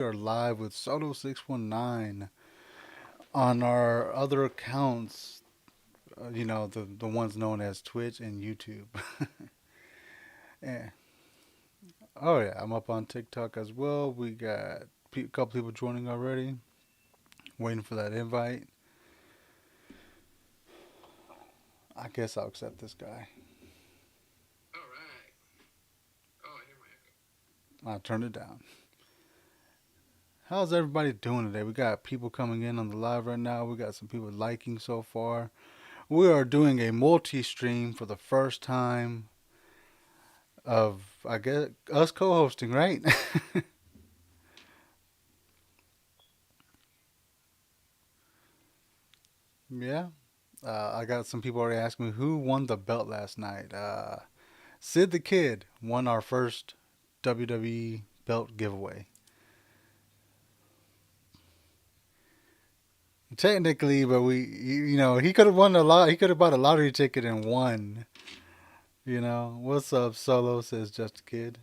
We are live with Soto619 on our other accounts, the ones known as Twitch and YouTube. Yeah. Oh, yeah, I'm up on TikTok as well. We got a couple people joining already, waiting for that invite. I guess I'll accept this guy. I'll turn it down. How's everybody doing today? We got people coming in on the live right now. We got some people liking so far. We are doing a multi stream for the first time of, I guess, us co hosting, right? Yeah. I got some people already asking me who won the belt last night. Sid the Kid won our first WWE belt giveaway. Technically, but he could have won a lot. He could have bought a lottery ticket and won. What's up, Solo? Says Just a Kid.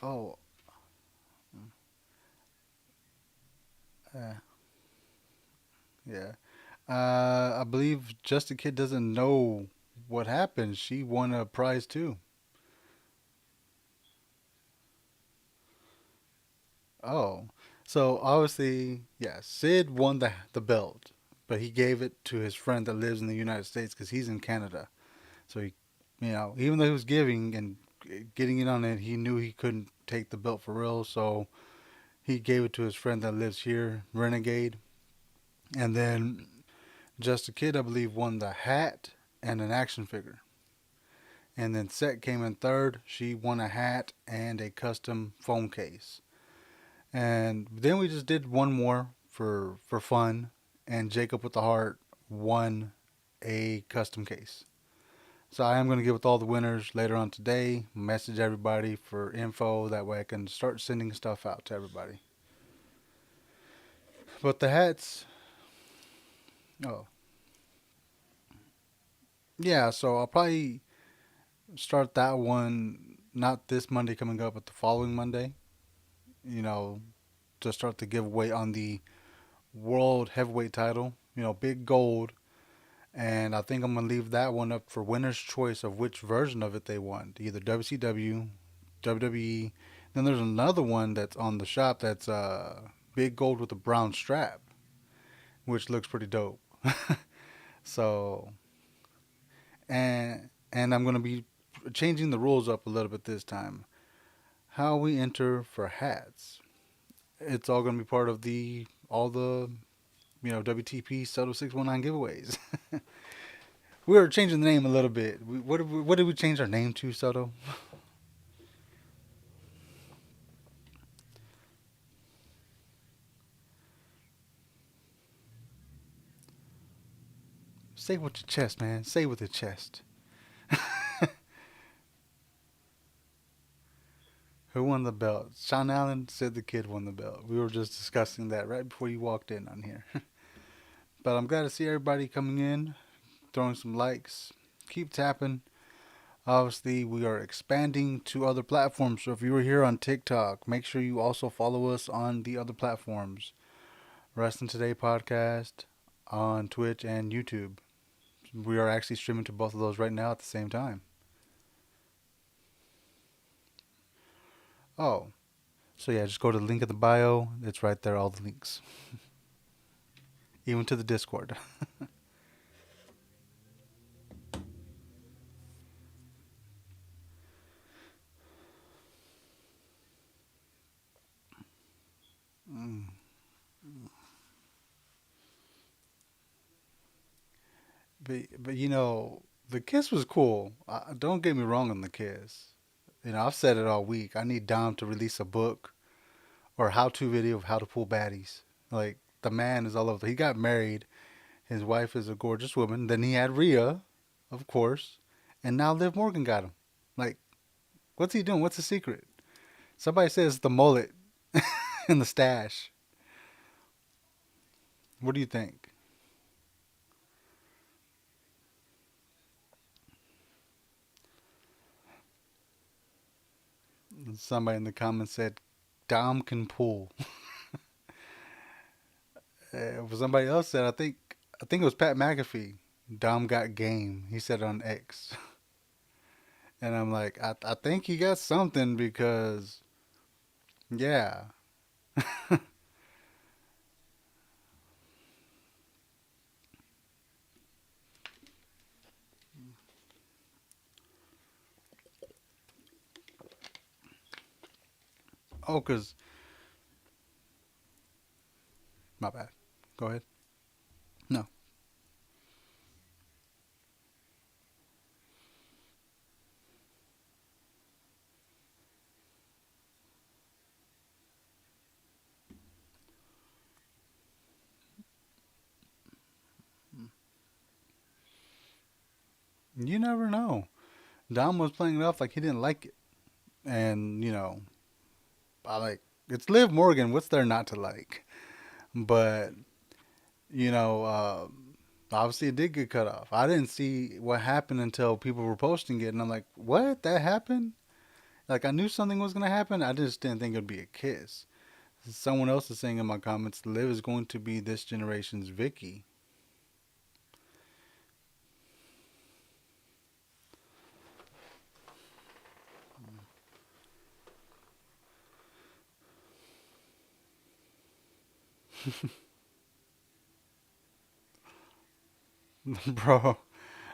Oh, uh, yeah. I believe Just a Kid doesn't know what happened. She won a prize too. Oh, so obviously, yeah, Sid won the belt, but he gave it to his friend that lives in the United States because he's in Canada. So even though he was giving and getting in on it, he knew he couldn't take the belt for real. So he gave it to his friend that lives here, Renegade. And then Just a Kid, I believe, won the hat and an action figure. And then Set came in third. She won a hat and a custom phone case. And then we just did one more for fun, and Jacob with the heart won a custom case. So I am going to get with all the winners later on today. Message everybody for info. That way I can start sending stuff out to everybody. But the hats, oh yeah. So I'll probably start that one not this Monday coming up, but the following Monday. You know, to start the giveaway on the world heavyweight title. Big gold. And I think I'm gonna leave that one up for winner's choice of which version of it they want, either WCW, WWE. Then there's another one that's on the shop that's big gold with a brown strap, which looks pretty dope. So and I'm gonna be changing the rules up a little bit this time. How we enter for hats, it's all gonna be part of the all the WTP Soto 619 giveaways. We were changing the name a little bit. What did we change our name to, Soto? Say it with your chest, man. Say it with your chest. Who won the belt? Sean Allen said the kid won the belt. We were just discussing that right before you walked in on here. But I'm glad to see everybody coming in, throwing some likes. Keep tapping. Obviously, we are expanding to other platforms. So if you were here on TikTok, make sure you also follow us on the other platforms. Wrestling Today podcast on Twitch and YouTube. We are actually streaming to both of those right now at the same time. Oh, so yeah, just go to the link in the bio. It's right there, all the links, even to the Discord. Mm. But the kiss was cool. Don't get me wrong on the kiss. I've said it all week. I need Dom to release a book or a how-to video of how to pull baddies. Like the man is all over. He got married. His wife is a gorgeous woman. Then he had Rhea, of course, and now Liv Morgan got him. Like, what's he doing? What's the secret? Somebody says the mullet and the stash. What do you think? Somebody in the comments said Dom can pull. Somebody else said I think it was Pat McAfee. Dom got game. He said on X, and I'm like, I think he got something because yeah. Oh, cause my bad. Go ahead. No, you never know. Dom was playing it off like he didn't like it, and I like it's Liv Morgan. What's there not to like? But you know, obviously it did get cut off. I didn't see what happened until people were posting it, and I'm like, what? That happened? Like I knew something was gonna happen. I just didn't think it'd be a kiss. Someone else is saying in my comments, Liv is going to be this generation's Vicky. Bro,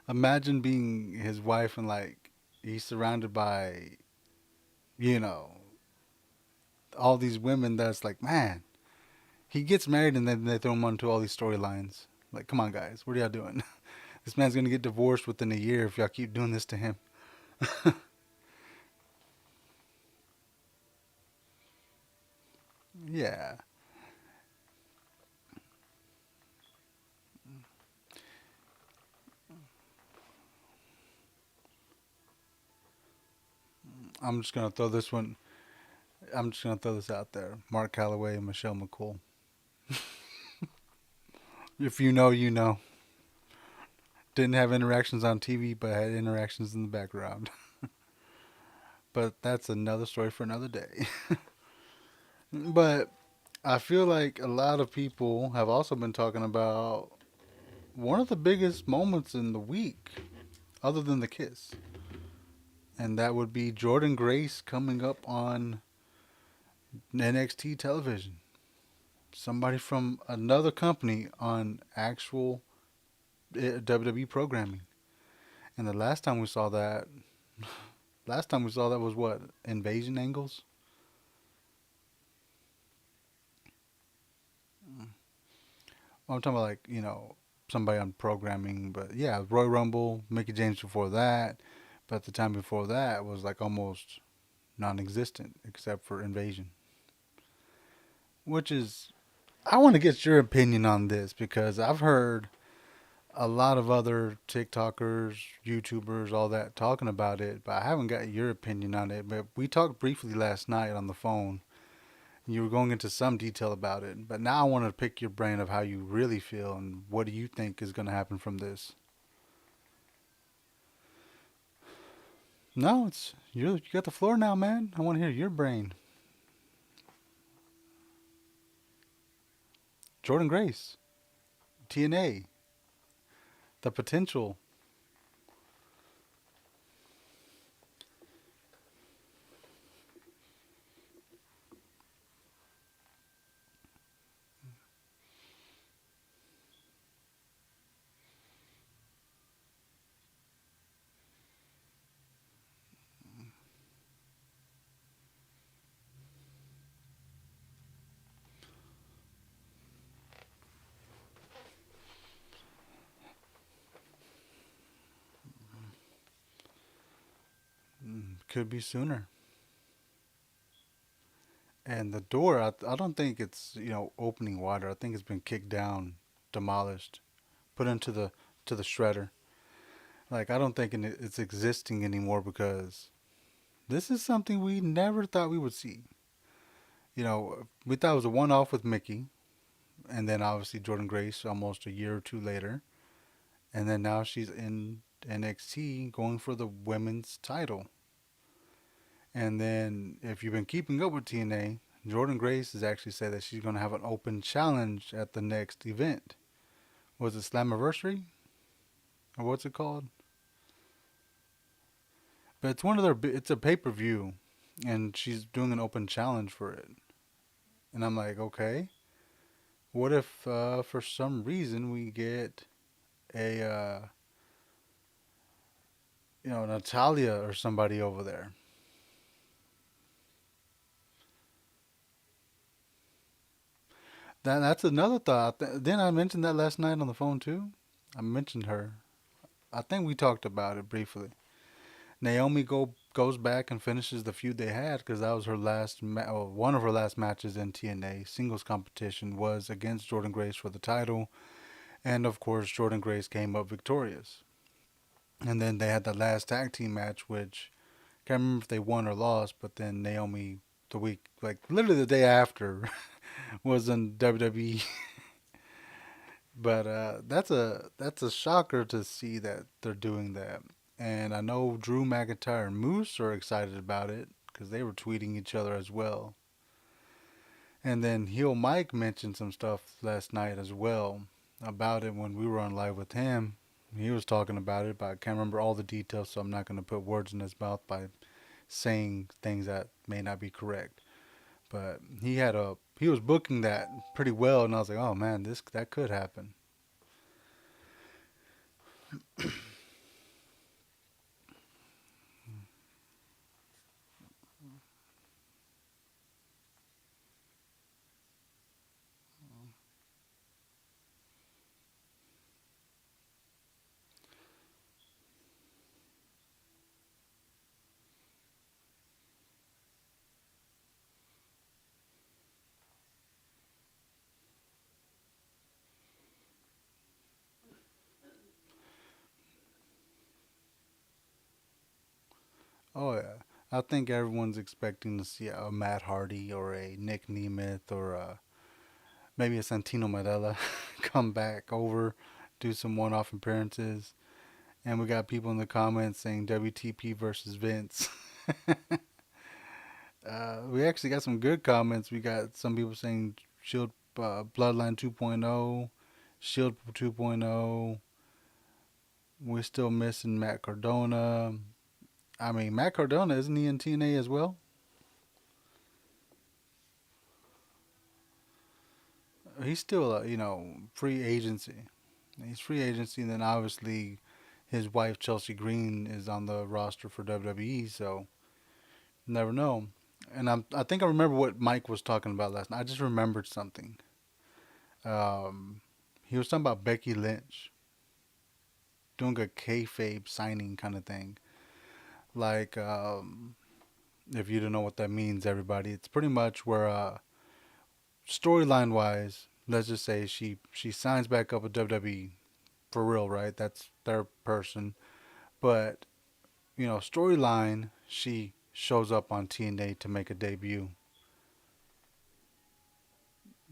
imagine being his wife and like he's surrounded by, you know, all these women that's like, man, he gets married and then they throw him onto all these storylines. Like, come on, guys, what are y'all doing? This man's gonna get divorced within a year if y'all keep doing this to him. Yeah, I'm just gonna throw this one. I'm just gonna throw this out there. Mark Calloway and Michelle McCool. If you know, you know. Didn't have interactions on TV, but had interactions in the background. But that's another story for another day. But I feel like a lot of people have also been talking about one of the biggest moments in the week, other than the kiss, and that would be Jordan Grace coming up on NXT television. Somebody from another company on actual WWE programming. And the last time we saw that was what? Invasion Angles? I'm talking about like, somebody on programming, but yeah, Roy Rumble, Mickey James before that. But the time before that was like almost non existent except for Invasion. Which is, I want to get your opinion on this because I've heard a lot of other TikTokers, YouTubers, all that talking about it, but I haven't got your opinion on it. But we talked briefly last night on the phone. You were going into some detail about it, but now I want to pick your brain of how you really feel and what do you think is going to happen from this. No, you got the floor now, man. I want to hear your brain. Jordan Grace, TNA, the potential. Could be sooner. And the door, I don't think it's opening wider. I think it's been kicked down, demolished, put into the shredder. Like I don't think it's existing anymore because this is something we never thought we would see. We thought it was a one-off with Mickey, and then obviously Jordan Grace almost a year or two later, and then now she's in NXT going for the women's title. And then, if you've been keeping up with TNA, Jordan Grace has actually said that she's going to have an open challenge at the next event. Was it Slammiversary? Or what's it called? But it's one of their. It's a pay per view, and she's doing an open challenge for it. And I'm like, okay, what if for some reason we get a Natalia or somebody over there? That's another thought. Then I mentioned that last night on the phone too. I mentioned her. I think we talked about it briefly. Naomi goes back and finishes the feud they had because that was her one of her last matches in TNA singles competition was against Jordan Grace for the title, and of course Jordan Grace came up victorious. And then they had the last tag team match, which can't remember if they won or lost, but then Naomi the week like literally the day after was in WWE. But that's a shocker to see that they're doing that. And I know Drew McIntyre and Moose are excited about it because they were tweeting each other as well. And then Heel Mike mentioned some stuff last night as well about it when we were on live with him. He was talking about it, but I can't remember all the details, so I'm not going to put words in his mouth by saying things that may not be correct. But he was booking that pretty well, and I was like, oh man, this that could happen. Oh yeah, I think everyone's expecting to see a Matt Hardy or a Nick Nemeth or maybe a Santino Marella come back over, do some one-off appearances, and we got people in the comments saying WTP versus Vince. We actually got some good comments. We got some people saying Shield Bloodline 2.0, Shield 2.0. We're still missing Matt Cardona. I mean, Matt Cardona isn't he in TNA as well? He's still free agency. He's free agency, and then obviously his wife Chelsea Green is on the roster for WWE. So never know. And I think I remember what Mike was talking about last night. I just remembered something. Um, he was talking about Becky Lynch doing a kayfabe signing kind of thing. Like, if you don't know what that means, everybody, it's pretty much where storyline wise, let's just say she signs back up with WWE for real, right? That's their person. But storyline, she shows up on TNA to make a debut.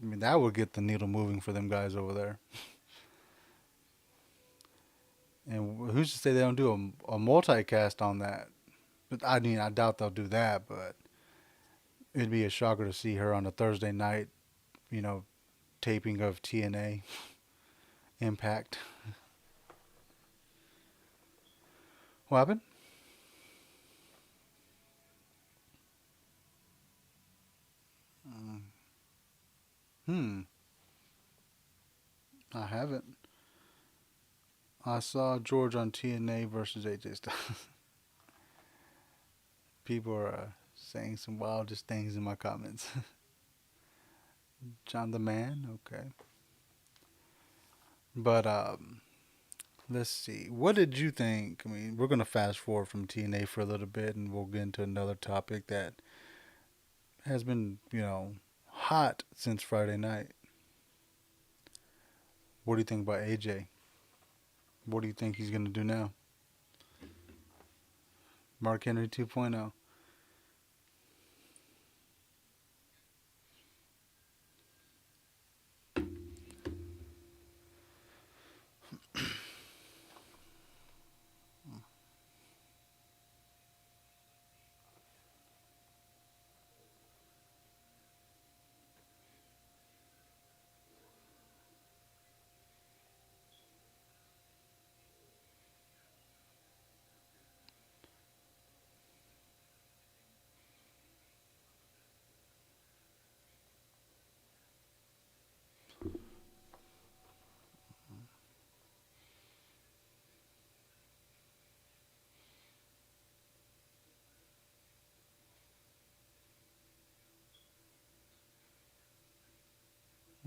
I mean, that would get the needle moving for them guys over there. And who's to say they don't do a multicast on that? But I mean, I doubt they'll do that. But it'd be a shocker to see her on a Thursday night, you know, taping of TNA Impact. What happened? Hmm, I haven't. I saw George on TNA versus AJ Styles. People are saying some wildest things in my comments. John the Man, okay. But let's see. What did you think? I mean, we're gonna fast forward from TNA for a little bit, and we'll get into another topic that has been, hot since Friday night. What do you think about AJ? What do you think he's gonna do now? Mark Henry 2.0.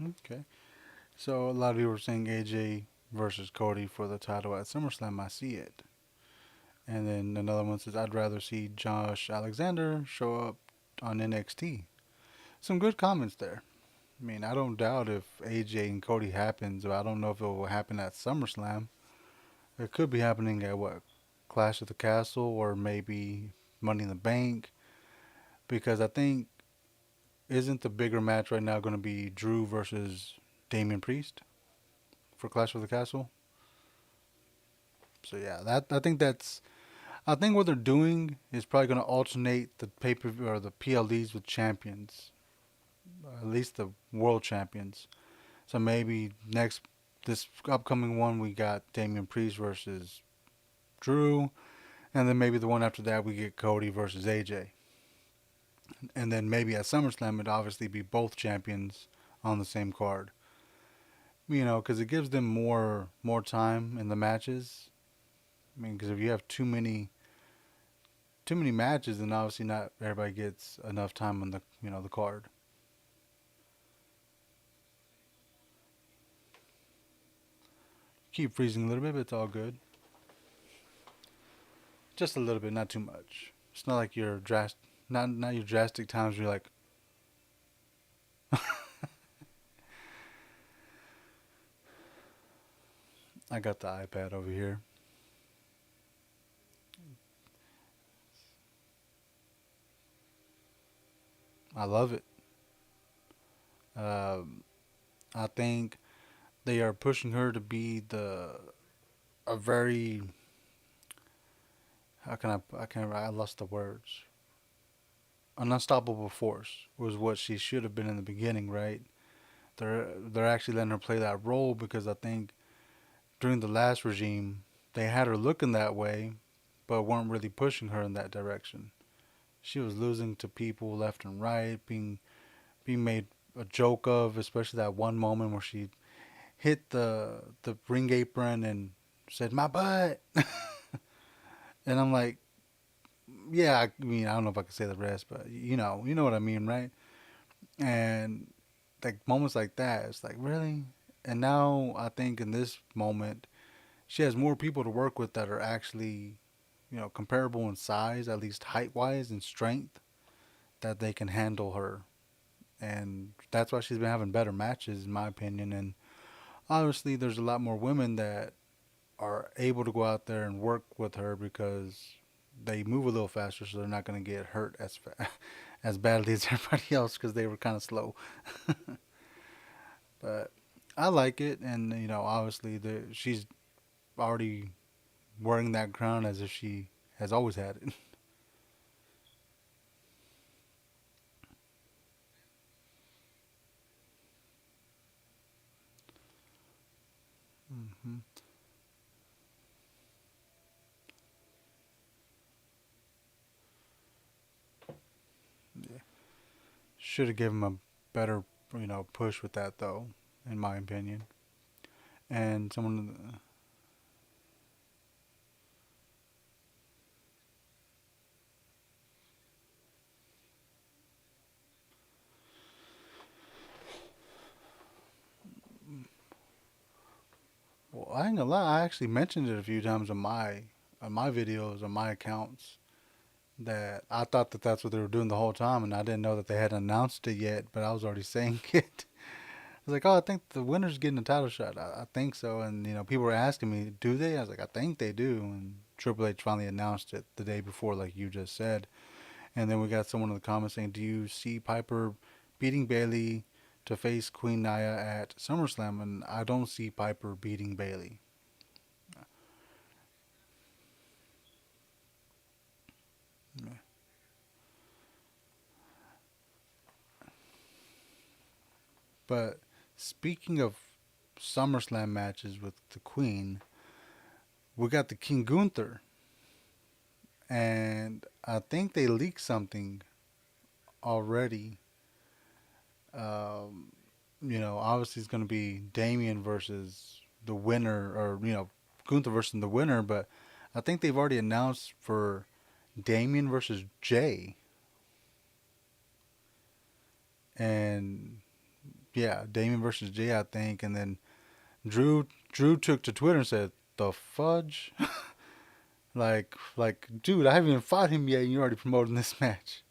Okay. So a lot of people were saying AJ versus Cody for the title at SummerSlam. I see it. And then another one says I'd rather see Josh Alexander show up on NXT. Some good comments there. I mean, I don't doubt if AJ and Cody happens, but I don't know if it will happen at SummerSlam. It could be happening at what? Clash of the Castle or maybe Money in the Bank. Because I think, isn't the bigger match right now going to be Drew versus Damian Priest for Clash of the Castle? So yeah, that I think what they're doing is probably going to alternate the pay per or the PLEs with champions, at least the world champions. So maybe next this upcoming one we got Damian Priest versus Drew, and then maybe the one after that we get Cody versus AJ, and then maybe at SummerSlam it'd obviously be both champions on the same card. You know, because it gives them more time in the matches. I mean, because if you have too many matches, then obviously not everybody gets enough time on the the card. Keep freezing a little bit, but it's all good. Just a little bit, not too much. It's not like your not your drastic times where you're like, I got the iPad over here. I love it. Um, I think they are pushing her to be the a very how can I lost the words. An unstoppable force was what she should have been in the beginning, right? They're actually letting her play that role because I think during the last regime they had her looking that way, but weren't really pushing her in that direction. She was losing to people left and right, being made a joke of, especially that one moment where she hit the ring apron and said my butt, and I'm like, yeah, I mean I don't know if I can say the rest, but you know what I mean, right? And like moments like that, it's like really. And now I think in this moment, she has more people to work with that are actually comparable in size, at least height wise and strength, that they can handle her. And that's why she's been having better matches, in my opinion. And obviously, there's a lot more women that are able to go out there and work with her because they move a little faster, so they're not going to get hurt as badly as everybody else because they were kind of slow. But I like it, and obviously, she's already wearing that crown as if she has always had it. Hmm. Yeah. Should have given him a better, push with that though, in my opinion. And someone, well, I ain't gonna lie, I actually mentioned it a few times on my videos on my accounts that I thought that that's what they were doing the whole time, and I didn't know that they hadn't announced it yet. But I was already saying it. I was like, oh, I think the winner's getting a title shot. I think so. And people were asking me, do they? I was like, I think they do. And Triple H finally announced it the day before, like you just said. And then we got someone in the comments saying, do you see Piper beating Bailey to face Queen Nia at SummerSlam? And I don't see Piper beating Bailey. But speaking of SummerSlam matches with the Queen, we got the King Gunther. And I think they leaked something already. Um, obviously it's going to be Damien versus the winner, or Gunther versus the winner. But I think they've already announced for Damien versus Jay, and yeah, Damien versus Jay, I think, and then Drew took to Twitter and said, "The fudge." Dude, I haven't even fought him yet, and you're already promoting this match.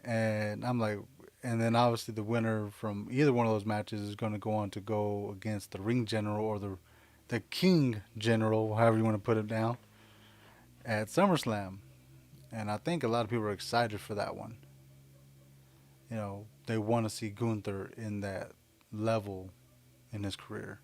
And I'm like, and then obviously the winner from either one of those matches is going to go on to go against the Ring General or the King General, however you want to put it down, at SummerSlam. And I think a lot of people are excited for that one. You know, they want to see Gunther in that level in his career.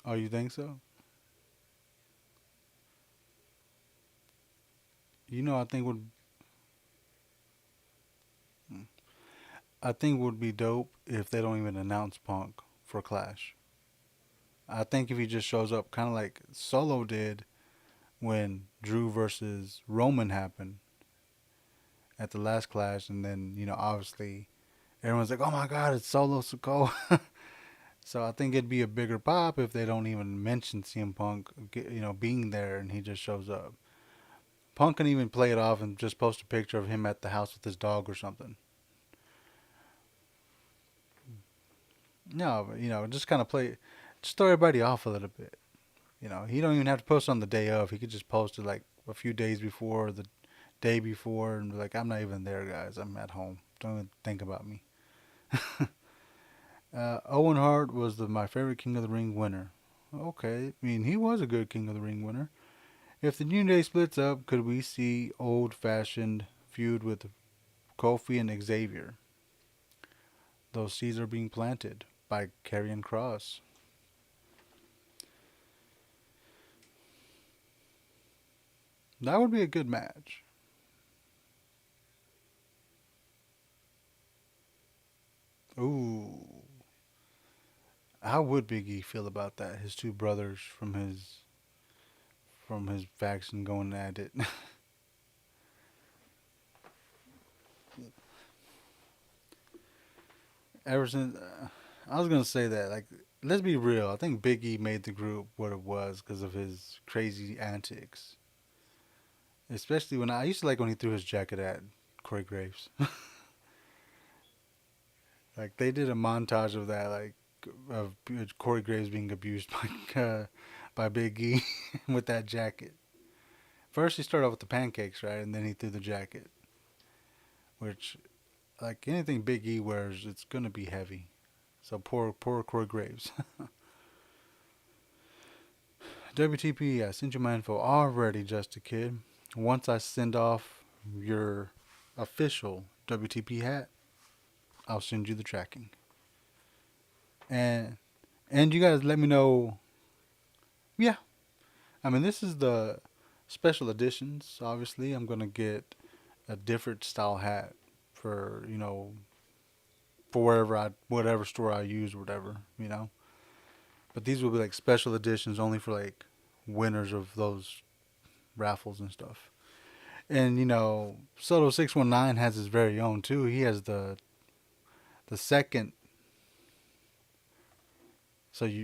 Oh, you think so? I think would be dope if they don't even announce Punk for Clash. I think if he just shows up, kind of like Solo did when Drew versus Roman happened at the last Clash, and then obviously everyone's like, "Oh my God, it's Solo Sikoa." So I think it'd be a bigger pop if they don't even mention CM Punk, being there, and he just shows up. Punk can even play it off and just post a picture of him at the house with his dog or something. No, but, just kind of just throw everybody off a little bit. He don't even have to post on the day of. He could just post it like a few days before, or the day before, and be like, "I'm not even there, guys. I'm at home. Don't even think about me." Owen Hart was my favorite King of the Ring winner. Okay, I mean he was a good King of the Ring winner. If the New Day splits up, could we see old-fashioned feud with Kofi and Xavier? Those seeds are being planted by Karrion Cross. That would be a good match. Ooh, how would Big E feel about that? His two brothers from his faction going at it. Ever since I was gonna say that, like, let's be real. I think Big E made the group what it was because of his crazy antics. Especially when I used to like when he threw his jacket at Corey Graves. Like they did a montage of that, like of Corey Graves being abused by Big E with that jacket. First, he started off with the pancakes, right, and then he threw the jacket, which, like anything Big E wears, it's gonna be heavy. So poor Corey Graves. WTP, I sent you my info already, Just a Kid. Once I send off your official WTP hat, I'll send you the tracking. And you guys let me know. Yeah, I mean this is the special editions. Obviously, I'm gonna get a different style hat for for whatever store I use, or whatever. But these will be like special editions only for like winners of those raffles and stuff. And Soto 619 has his very own too. He has the second. So what are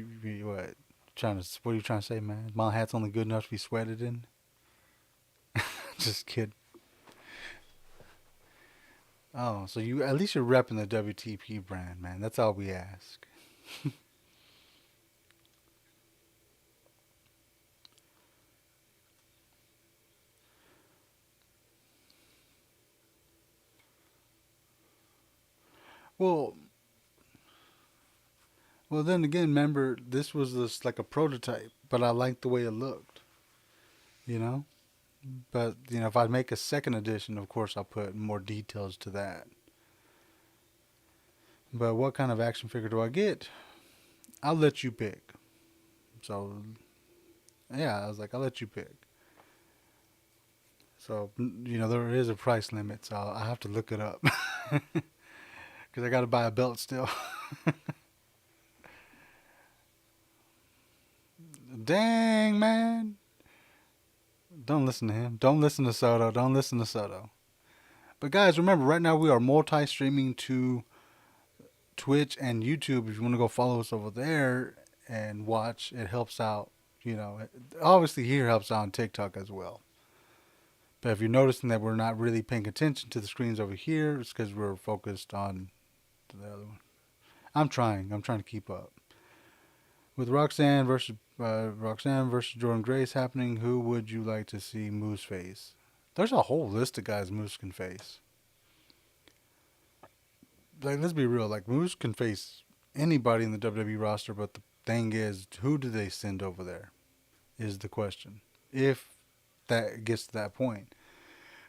you trying to say, man? My hat's only good enough to be sweated in. Just kidding. Oh, so you at least you're repping the WTP brand, man. That's all we ask. Well, then again, remember this was just like a prototype, but I liked the way it looked. You know. But if I make a second edition, of course I'll put more details to that. But what kind of action figure do I get? I'll let you pick. So yeah, I was like, I'll let you pick. So there is a price limit, so I have to look it up because because I got to buy a belt still. Dang, man. Don't listen to him. Don't listen to Soto. Don't listen to Soto. But guys, remember, right now we are multi-streaming to Twitch and YouTube. If you want to go follow us over there and watch, it helps out. You know, obviously here helps out on TikTok as well. But if you're noticing that we're not really paying attention to the screens over here, it's because we're focused on the other one. I'm trying. I'm trying to keep up. With Roxanne versus Jordan Grace happening, who would you like to see Moose face? There's a whole list of guys Moose can face. Like, let's be real. Like, Moose can face anybody in the WWE roster, but the thing is, who do they send over there? Is the question. If that gets to that point,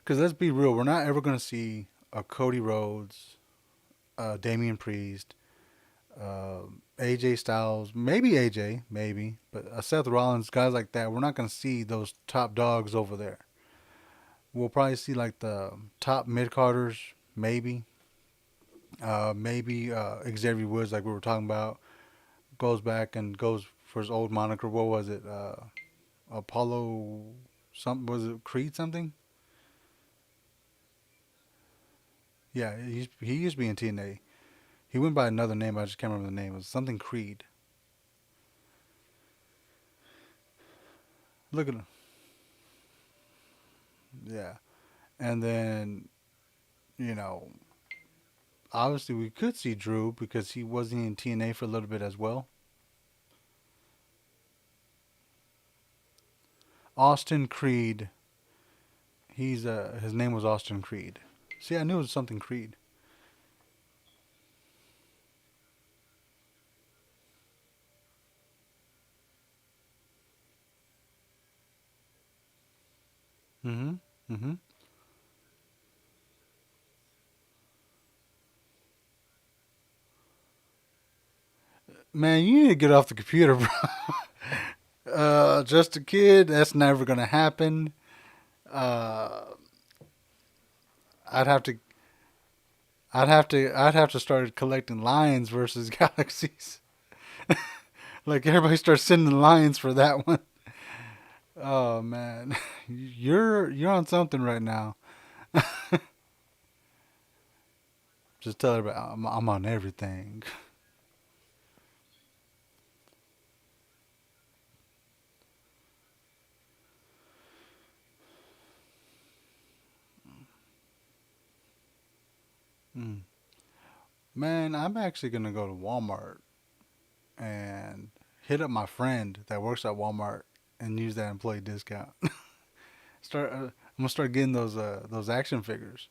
because let's be real, we're not ever going to see a Cody Rhodes, Damian Priest, AJ Styles, maybe AJ, maybe, but Seth Rollins, guys like that. We're not going to see those top dogs over there. We'll probably see like the top mid carders, maybe, maybe Xavier Woods, like we were talking about, goes back and goes for his old moniker. What was it? Apollo, something, was it Creed something? Yeah, he used to be in TNA. He went by another name. I just can't remember the name. It was something Creed. Look at him. Yeah. And then, you know, obviously we could see Drew because he wasn't in TNA for a little bit as well. Austin Creed. He's his name was Austin Creed. See, I knew it was something Creed. Mm-hmm. Mm-hmm. Man, you need to get off the computer, bro. Just a kid. That's never gonna happen. Uh, I'd have to I'd have to start collecting lions versus galaxies. Like everybody starts sending lions for that one. Oh man, you're on something right now. Just tell everybody I'm on everything. Mm. Man, I'm actually gonna go to Walmart and hit up my friend that works at Walmart and use that employee discount. Start. I'm gonna start getting those action figures.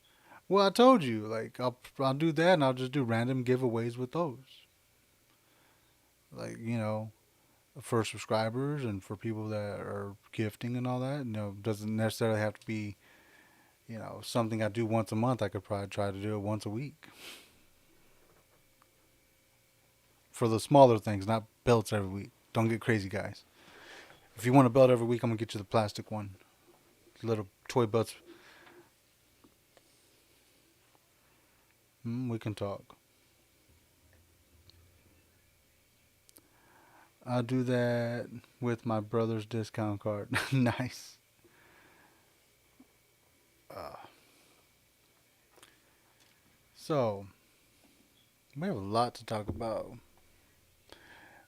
Well, I told you, like I'll do that, and I'll just do random giveaways with those. Like for subscribers and for people that are gifting and all that. Doesn't necessarily have to be something I do once a month. I could probably try to do it once a week for the smaller things, not belts every week. Don't get crazy, guys. If you want a belt every week, I'm gonna get you the plastic one, little toy belts. We can talk. I'll do that with my brother's discount card. Nice. Uh, so we have a lot to talk about.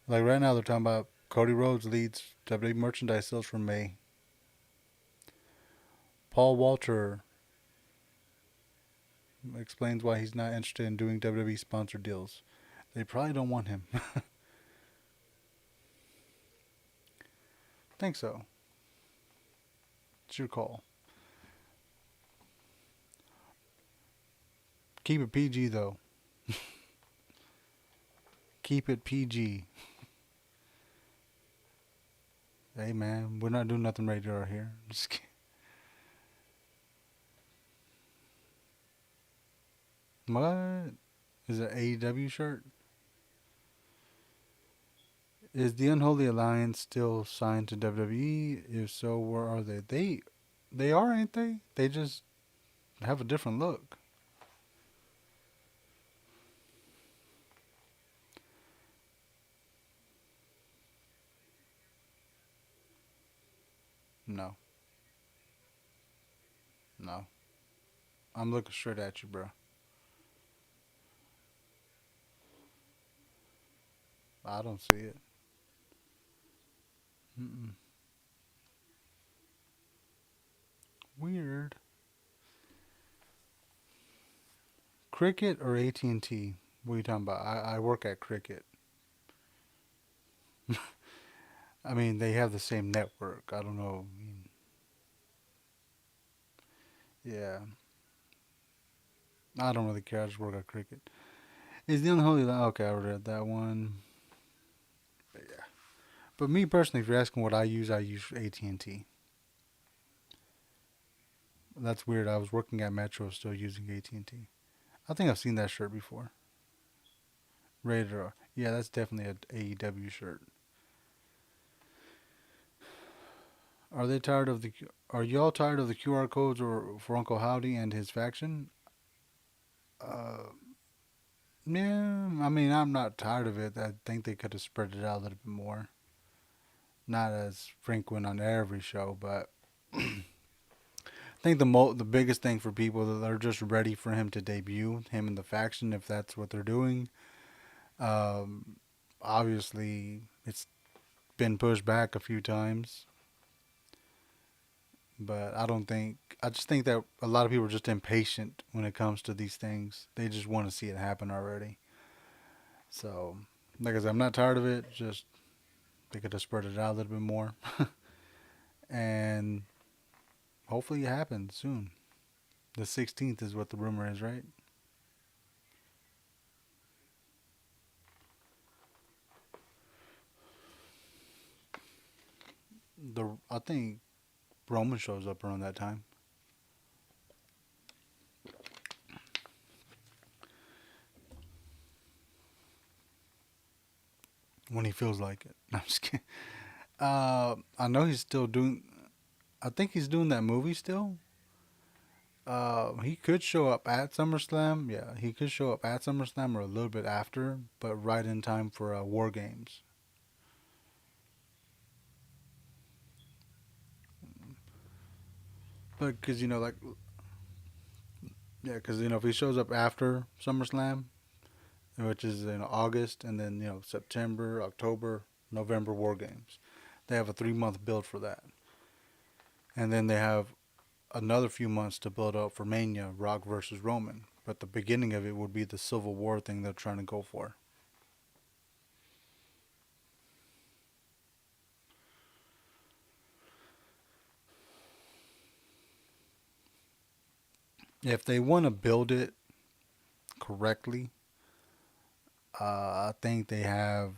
Like right now, they're talking about Cody Rhodes leads WWE merchandise sales for May. Paul Walter explains why he's not interested in doing WWE sponsored deals. They probably don't want him. Think so. It's your call. Keep it PG though. Keep it PG. Hey man, we're not doing nothing radar here. Just kidding. What? Is it an AEW shirt? Is the Unholy Alliance still signed to WWE? If so, where are they? They are, ain't they? They just have a different look. No, no. I'm looking straight at you, bro. I don't see it. Mm-mm. Weird. Cricket or AT&T? What are you talking about? I work at Cricket. I mean, they have the same network. I don't know. I mean, yeah, I don't really care. I just work at Cricket. Is the unholy line? Okay, I read that one. But yeah. But me personally, if you're asking what I use AT&T. That's weird. I was working at Metro, still using AT&T. I think I've seen that shirt before. Rated R. Yeah, that's definitely a AEW shirt. Are they tired of the? Are y'all tired of the QR codes or for Uncle Howdy and his faction? Uh, yeah. I mean, I'm not tired of it. I think they could have spread it out a little bit more. Not as frequent on every show, but I think the biggest thing for people that are just ready for him to debut, him in the faction, if that's what they're doing. Um, Obviously, it's been pushed back a few times, but I don't think. I just think that a lot of people are just impatient when it comes to these things. They just want to see it happen already. So, like I said, I'm not tired of it. Just they could have spread it out a little bit more, and hopefully it happens soon. The 16th is what the rumor is, right? The I think Roman shows up around that time when he feels like it. No, I'm just kidding. I know he's still doing. I think he's doing that movie still. He could show up at SummerSlam. Yeah, he could show up at SummerSlam or a little bit after, but right in time for War Games. But because like yeah, because if he shows up after SummerSlam, which is in August, and then September, October, November War Games, they have a 3 month build for that, and then they have another few months to build up for Mania, Rock versus Roman. But the beginning of it would be the Civil War thing they're trying to go for. If they want to build it correctly, I think they have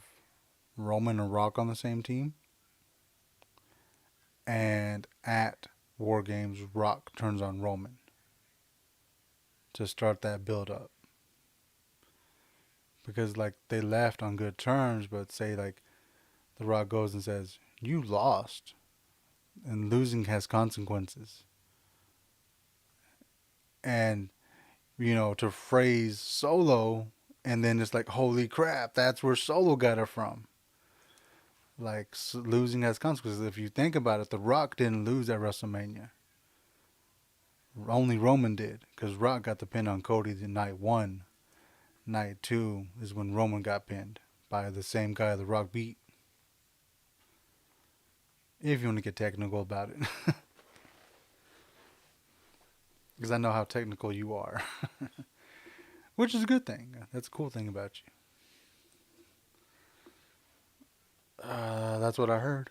Roman and Rock on the same team, and at War Games, Rock turns on Roman to start that build up. Because like they left on good terms, but say like The Rock goes and says, "You lost, and losing has consequences," and to phrase Solo, and then it's like, "Holy crap, that's where Solo got it from." Like losing has consequences. If you think about it, The Rock didn't lose at WrestleMania. Only Roman did, because Rock got the pin on Cody the night one. Night two is when Roman got pinned by the same guy The Rock beat. If you want to get technical about it, because I know how technical you are, which is a good thing. That's a cool thing about you. That's what I heard.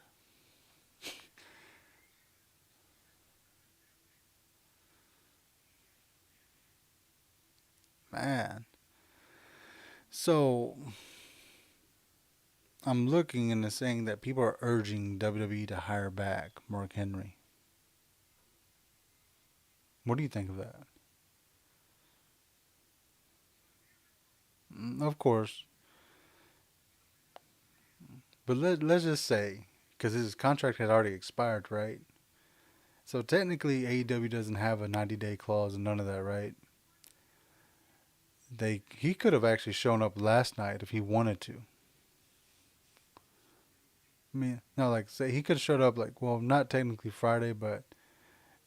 Man. So I'm looking and it's saying that people are urging WWE to hire back Mark Henry. What do you think of that? Of course, but let's just say because his contract had already expired, right? So technically, AEW doesn't have a 90-day clause and none of that, right? He could have actually shown up last night if he wanted to. I mean, no, like say he could have showed up like, well, not technically Friday, but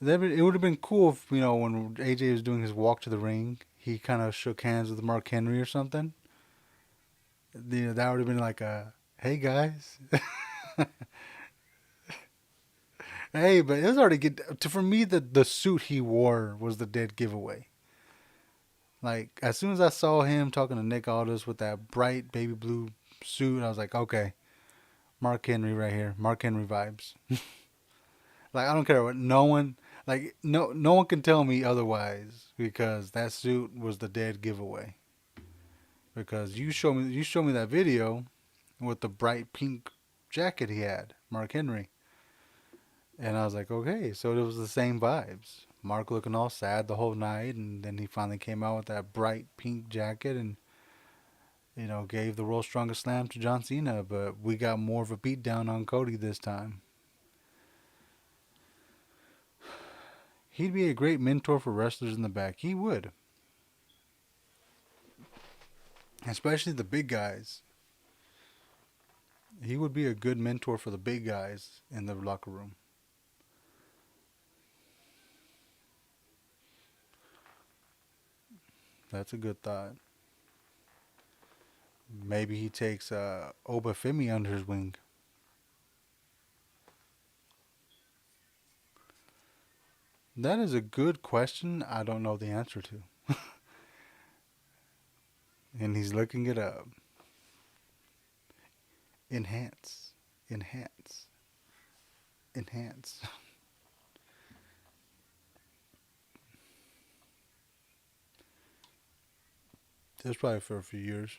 it would have been cool if when AJ was doing his walk to the ring, he kind of shook hands with Mark Henry or something. That would have been like a, hey guys, hey, but it was already good. For me, the suit he wore was the dead giveaway. Like as soon as I saw him talking to Nick Aldis with that bright baby blue suit, I was like, okay, Mark Henry right here, Mark Henry vibes. Like I don't care what no one like no one can tell me otherwise because that suit was the dead giveaway. Because you show me that video with the bright pink jacket he had, Mark Henry, and I was like, okay, so it was the same vibes. Mark looking all sad the whole night, and then he finally came out with that bright pink jacket and gave the world's strongest slam to John Cena. But we got more of a beatdown on Cody this time. He'd be a great mentor for wrestlers in the back. He would, especially the big guys. He would be a good mentor for the big guys in the locker room. That's a good thought. Maybe he takes Obafemi under his wing. That is a good question. I don't know the answer to. And he's looking it up. Enhance. Enhance. Enhance. That's probably for a few years.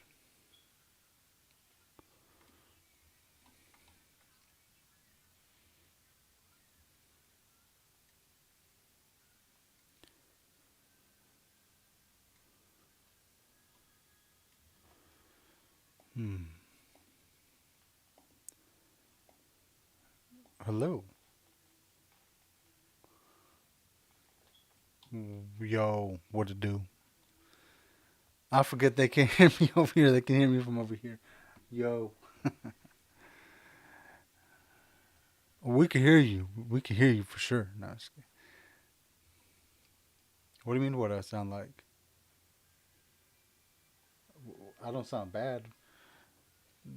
Hmm. Hello. Yo, what to do? I forget they can't hear me over here. They can hear me from over here. Yo. We can hear you. We can hear you for sure. No, what do you mean? What I sound like? I don't sound bad.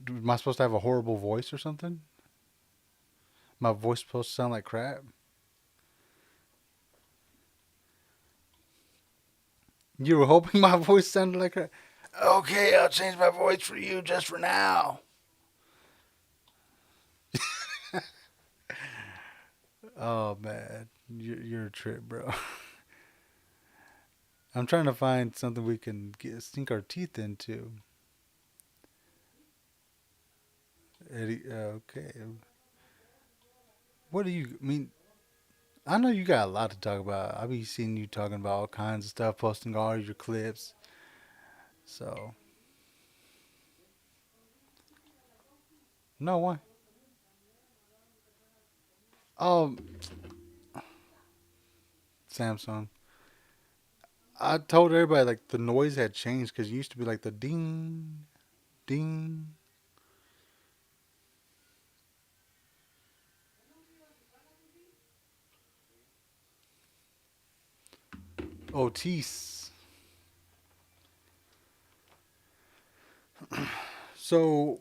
Am I supposed to have a horrible voice or something? My voice supposed to sound like crap? You were hoping my voice sounded like crap? Okay, I'll change my voice for you just for now. Oh man, you're a trip, bro. I'm trying to find something we can sink our teeth into. Eddie, okay. What do you I mean? I know you got a lot to talk about. I be seeing you talking about all kinds of stuff, posting all your clips. So no one. Oh, Samsung. I told everybody like the noise had changed because it used to be like the ding, ding. Otis. So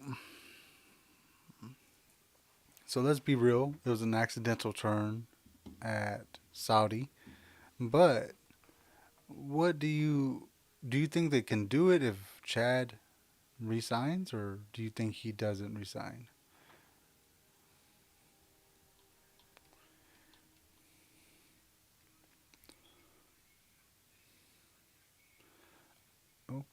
so let's be real. It was an accidental turn at Saudi, but what do you think they can do it if Chad resigns, or do you think he doesn't resign? Oh,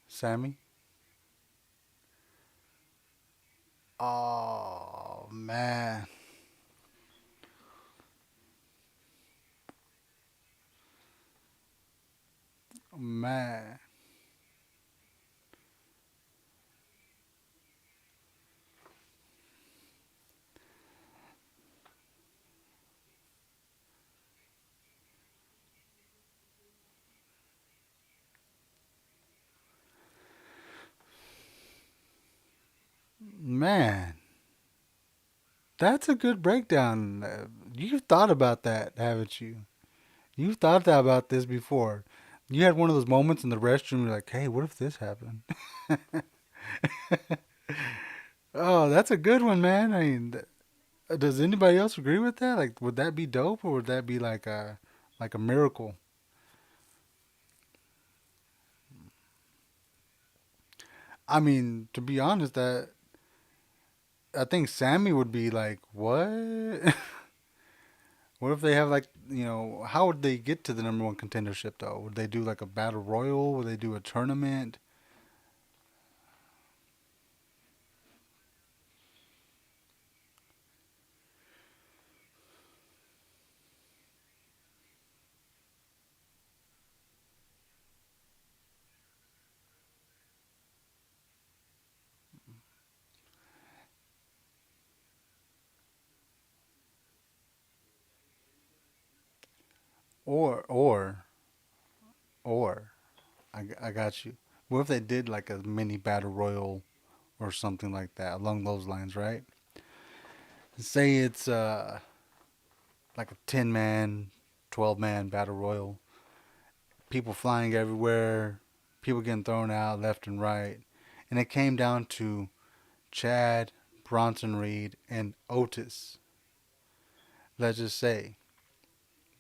Sammy. Oh man, man. Man, that's a good breakdown. You've thought about that, haven't you? You've thought about this before. You had one of those moments in the restroom. You're like, "Hey, what if this happened?" Oh, that's a good one, man. I mean, does anybody else agree with that? Like, would that be dope, or would that be like a miracle? I mean, to be honest, that I think Sammy would be like, "What? What if they have like, how would they get to the number one contendership though? Would they do like a battle royal? Would they do a tournament? Or or I got you. What if they did like a mini battle royal or something like that along those lines, right? Say it's like a 10-man, 12-man battle royal. People flying everywhere, people getting thrown out left and right. And it came down to Chad, Bronson Reed, and Otis. Let's just say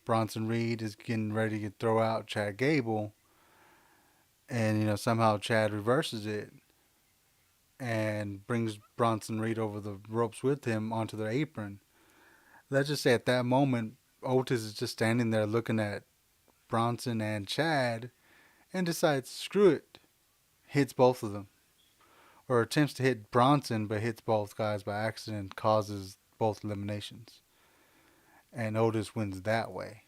Bronson Reed is getting ready to throw out Chad Gable, and somehow Chad reverses it and brings Bronson Reed over the ropes with him onto the apron. Let's just say at that moment, Otis is just standing there looking at Bronson and Chad and decides, screw it, hits both of them. Or attempts to hit Bronson but hits both guys by accident, causes both eliminations. And Otis wins that way.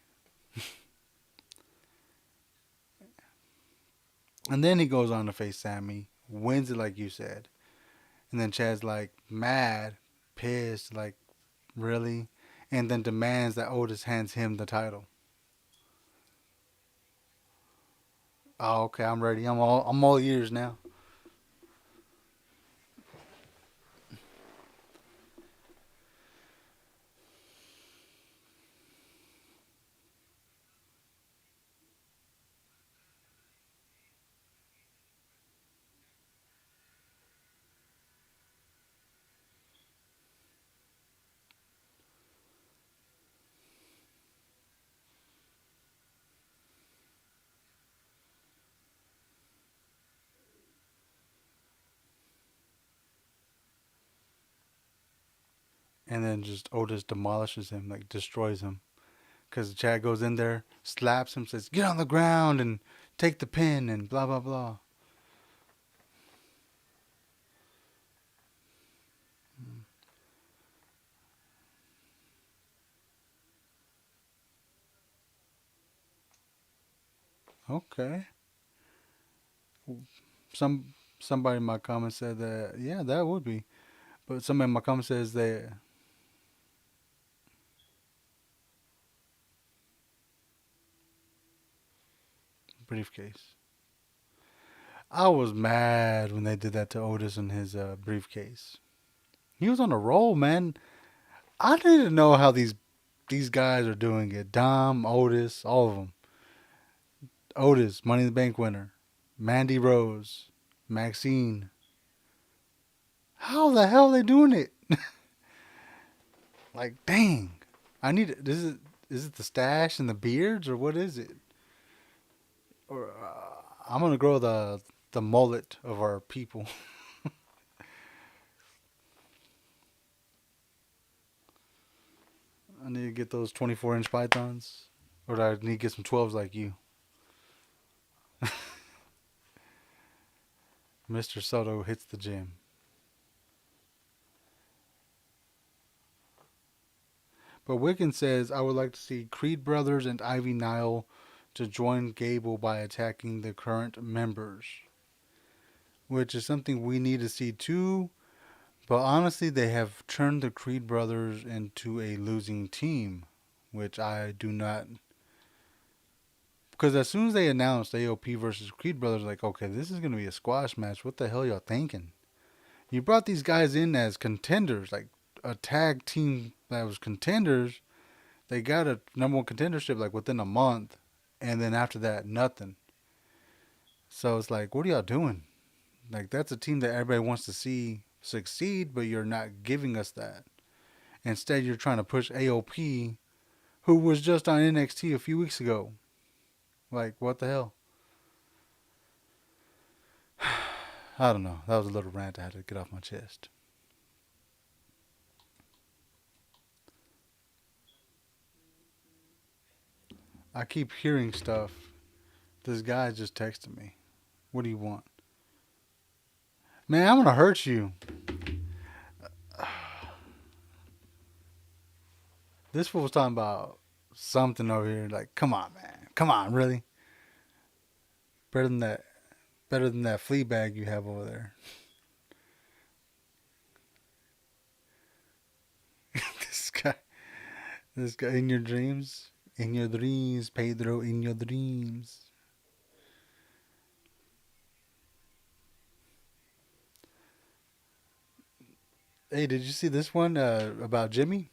And then he goes on to face Sammy, wins it like you said. And then Chad's like mad, pissed, like, really? And then demands that Otis hands him the title. Oh, okay, I'm ready. I'm all ears now. And then just Otis demolishes him, like destroys him. Because Chad goes in there, slaps him, says, "Get on the ground and take the pin," and blah, blah, blah. Okay. Somebody in my comments said that, yeah, that would be. But somebody in my comments says that briefcase. I was mad when they did that to Otis in his briefcase. He was on a roll, man. I didn't know how these guys are doing it. Dom, Otis, all of them. Otis, Money in the Bank winner. Mandy Rose, Maxine. How the hell are they doing it? Like, dang. I need it. Is it the stash and the beards or what is it? Or I'm gonna grow the mullet of our people. I need to get those 24-inch pythons, or do I need to get some 12s like you? Mr. Soto hits the gym. But Wiccan says, I would like to see Creed Brothers and Ivy Nile to join Gable by attacking the current members, which is something we need to see too. But honestly, they have turned the Creed Brothers into a losing team, which I do not. Because as soon as they announced AOP versus Creed Brothers, like, okay, this is going to be a squash match. What the hell y'all thinking? You brought these guys in as contenders, like a tag team that was contenders. They got a number one contendership like within a month, and then after that, nothing. So it's like, what are y'all doing? Like that's a team that everybody wants to see succeed, but you're not giving us that. Instead, you're trying to push AOP, who was just on NXT a few weeks ago. Like, what the hell? I don't know. That was a little rant I had to get off my chest. I keep hearing stuff. This guy just texted me. What do you want? Man, I'm gonna hurt you. This fool was talking about something over here. Like, come on, man. Come on, really? Better than that. Better than that flea bag you have over there. this guy. This guy in your dreams. In your dreams, Pedro. In your dreams. Hey, did you see this one about Jimmy?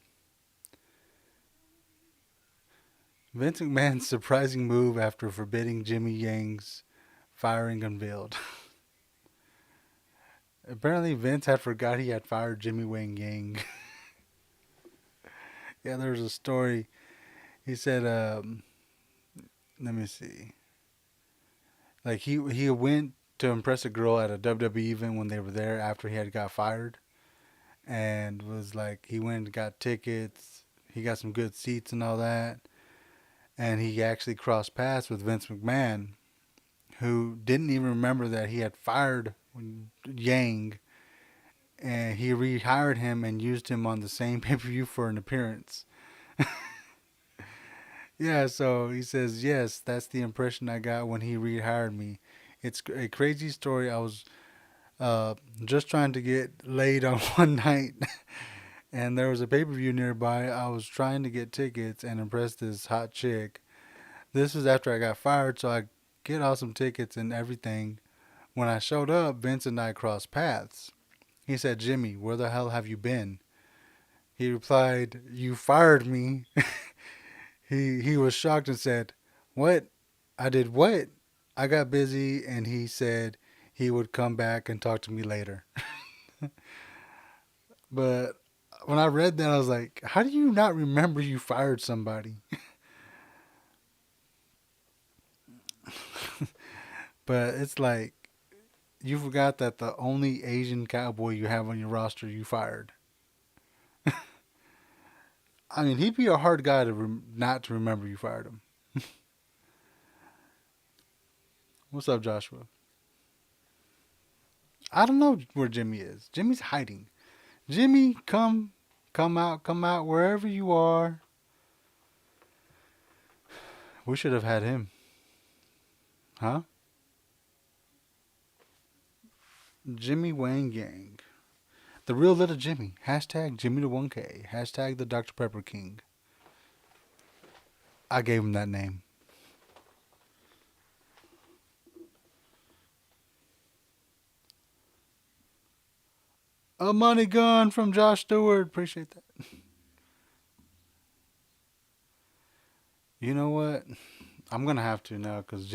Vince McMahon's surprising move after forbidding Jimmy Yang's firing unveiled. Apparently, Vince had forgot he had fired Jimmy Wang Yang. Yeah, there was a story. He said, let me see. Like he went to impress a girl at a WWE event when they were there after he had got fired, and was like he went and got tickets. He got some good seats and all that, and he actually crossed paths with Vince McMahon, who didn't even remember that he had fired Yang, and he rehired him and used him on the same pay per view for an appearance. Yeah, so he says, yes, that's the impression I got when he rehired me. It's a crazy story. I was uh, just trying to get laid on one night, and there was a pay per view nearby. I was trying to get tickets and impress this hot chick. This was after I got fired, so I get awesome tickets and everything. When I showed up, Vince and I crossed paths. He said, Jimmy, where the hell have you been? He replied, you fired me. He was shocked and said, what? I did what? I got busy, and he said he would come back and talk to me later. But when I read that, I was like, how do you not remember you fired somebody? But it's like, you forgot that the only Asian cowboy you have on your roster you fired. I mean, he'd be a hard guy to not to remember you fired him. What's up, Joshua? I don't know where Jimmy is. Jimmy's hiding. Jimmy, come out, wherever you are. We should have had him, huh? Jimmy Wang Yang, the real little Jimmy. Hashtag Jimmy the 1K. Hashtag the Dr Pepper King. I gave him that name. A money gun from Josh Stewart. Appreciate that. You know what? I'm gonna have to now because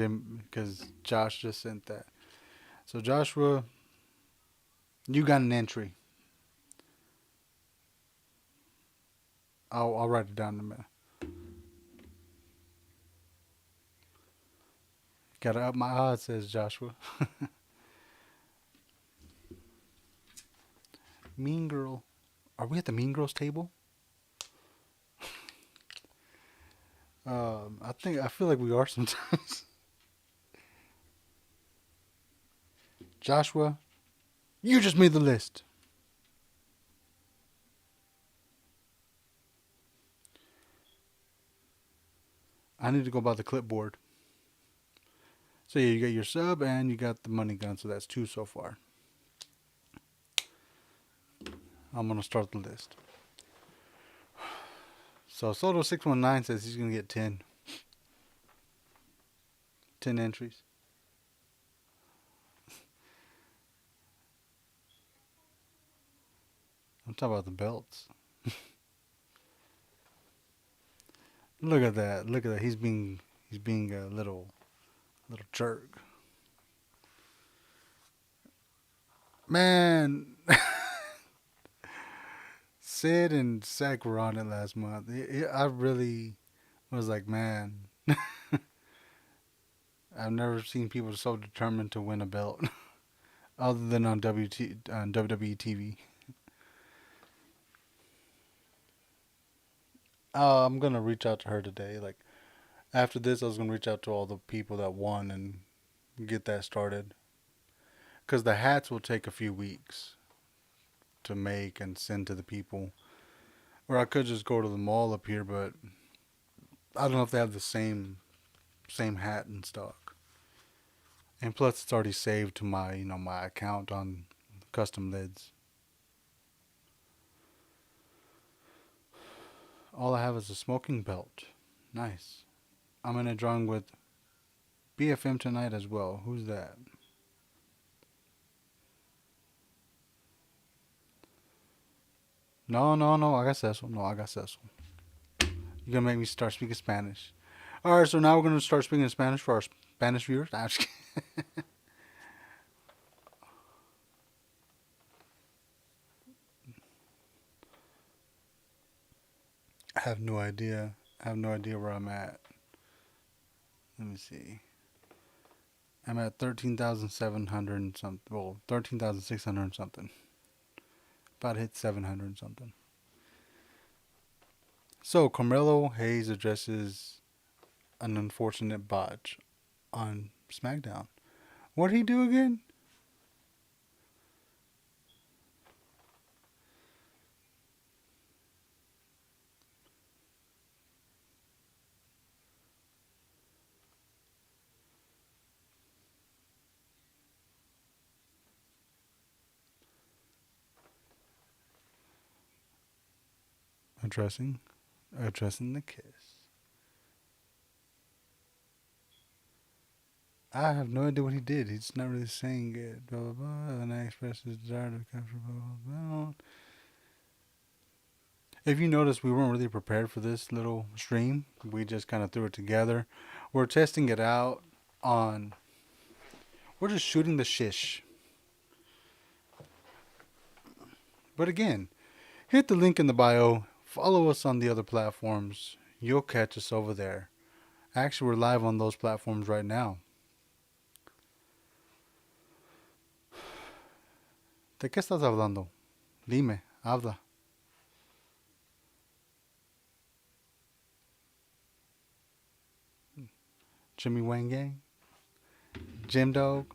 Josh just sent that. So Joshua, you got an entry. I'll write it down in a minute. Gotta up my odds, says Joshua. Mean Girl. Are we at the Mean Girls table? I feel like we are sometimes. Joshua, you just made the list. I need to go by the clipboard. So yeah, you got your sub and you got the money gun, so that's two so far. I'm gonna start the list. So Soto619 says he's gonna get 10 entries. I'm talking about the belts. Look at that. Look at that. He's being a little jerk. Man, Sid and Zach were on it last month. I really was like, man, I've never seen people so determined to win a belt, other than on WWE TV. I'm gonna reach out to her today. Like after this, I was gonna reach out to all the people that won and get that started. Cause the hats will take a few weeks to make and send to the people. Or I could just go to the mall up here, but I don't know if they have the same hat in stock. And plus, it's already saved to my account on custom lids. All I have is a smoking belt. Nice. I'm in a drawing with BFM tonight as well. Who's that? No, no, no. I got Cecil. No, I got Cecil. You're gonna make me start speaking Spanish. All right, so now we're gonna start speaking Spanish for our Spanish viewers. Nah, I'm just kidding. I have no idea. I have no idea where I'm at. Let me see. I'm at 13,700 and something. Well, 13,600 and something. About hit 700 and something. So Carmelo Hayes addresses an unfortunate botch on SmackDown. What did he do again? Addressing, addressing the kiss. I have no idea what he did. He's not really saying it. Blah blah blah. And I expressed his desire to capture blah blah blah. If you notice, we weren't really prepared for this little stream. We just kind of threw it together. We're testing it out on. We're just shooting the shish. But again, hit the link in the bio. Follow us on the other platforms. You'll catch us over there. Actually, we're live on those platforms right now. ¿De qué estás hablando? Dime, habla. Jimmy Wang Gang? Jim Dog?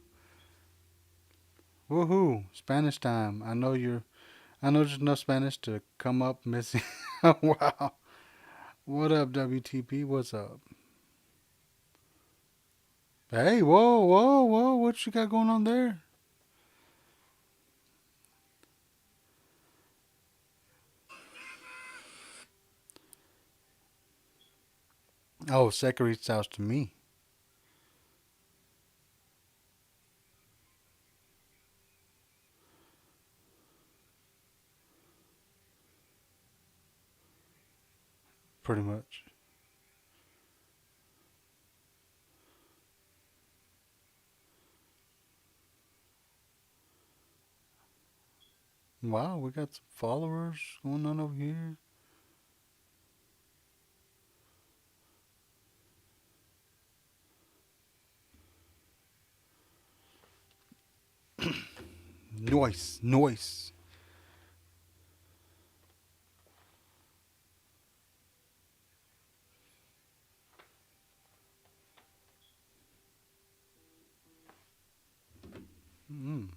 Woohoo! Spanish time. I know there's enough Spanish to come up missing. Wow. What up, WTP? What's up? Hey, whoa, whoa, whoa. What you got going on there? Oh, Seka reached out to me. Pretty much. Wow, we got some followers going on over here. Noise, noise. Mm,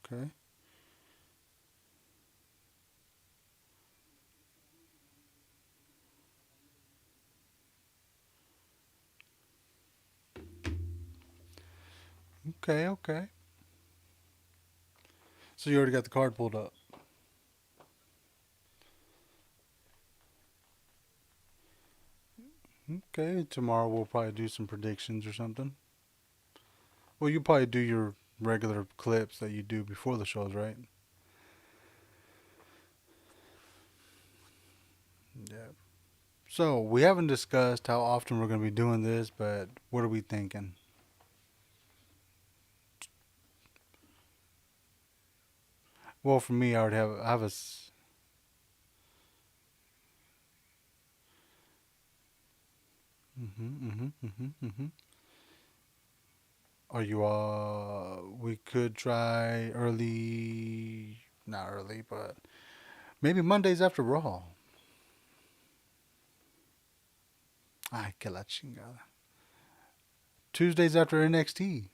okay. Okay, okay. So you already got the card pulled up. Okay, tomorrow we'll probably do some predictions or something. Well, you probably do your regular clips that you do before the shows, right? Yeah. So we haven't discussed how often we're going to be doing this, but what are we thinking? Well, for me, I have a. Are you We could try early, not early, but maybe Mondays after Raw. Ay, que la chingada. Tuesdays after NXT.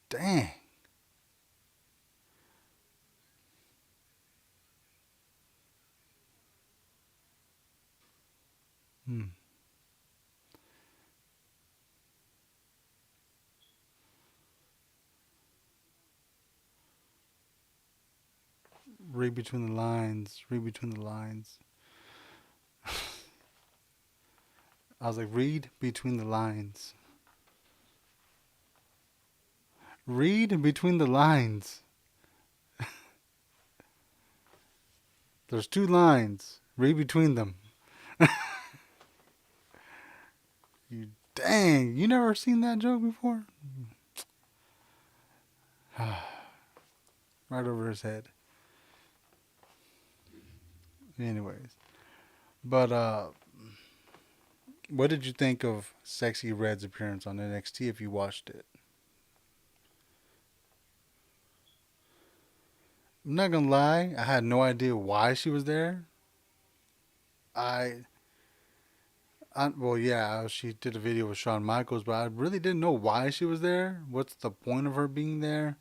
Dang. Hmm. Read between the lines. Read between the lines. I was like, read between the lines. Read between the lines. There's two lines. Read between them. You dang. You never seen that joke before? Right over his head. Anyways. But what did you think of Sexy Red's appearance on NXT if you watched it? I'm not gonna lie, I had no idea why she was there. I, well, yeah, she did a video with Shawn Michaels, but I really didn't know why she was there. What's the point of her being there?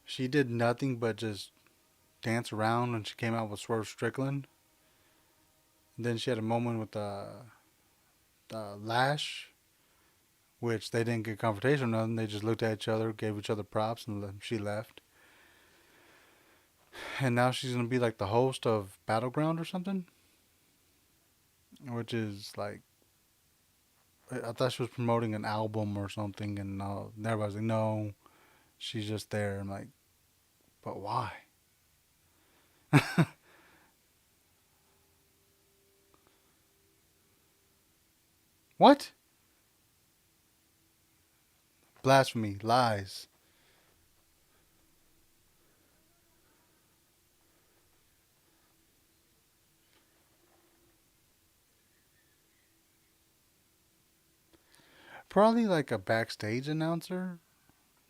She did nothing but just dance around when she came out with Swerve Strickland. And then she had a moment with Lash, which they didn't get confrontation or nothing. They just looked at each other, gave each other props, and she left. And now she's gonna be like the host of Battleground or something, which is like I thought she was promoting an album or something, and everybody's like, no, she's just there. I'm like, but why? What? Blasphemy, lies. Probably like a backstage announcer,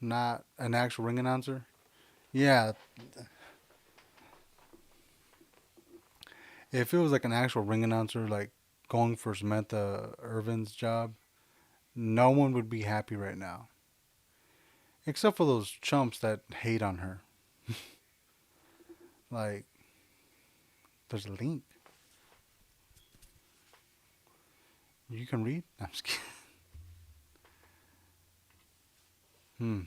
not an actual ring announcer. Yeah, if it was like an actual ring announcer, like going for Samantha Irvin's job, no one would be happy right now. Except for those chumps that hate on her. Like, there's a link. You can read? I'm just kidding. Hmm.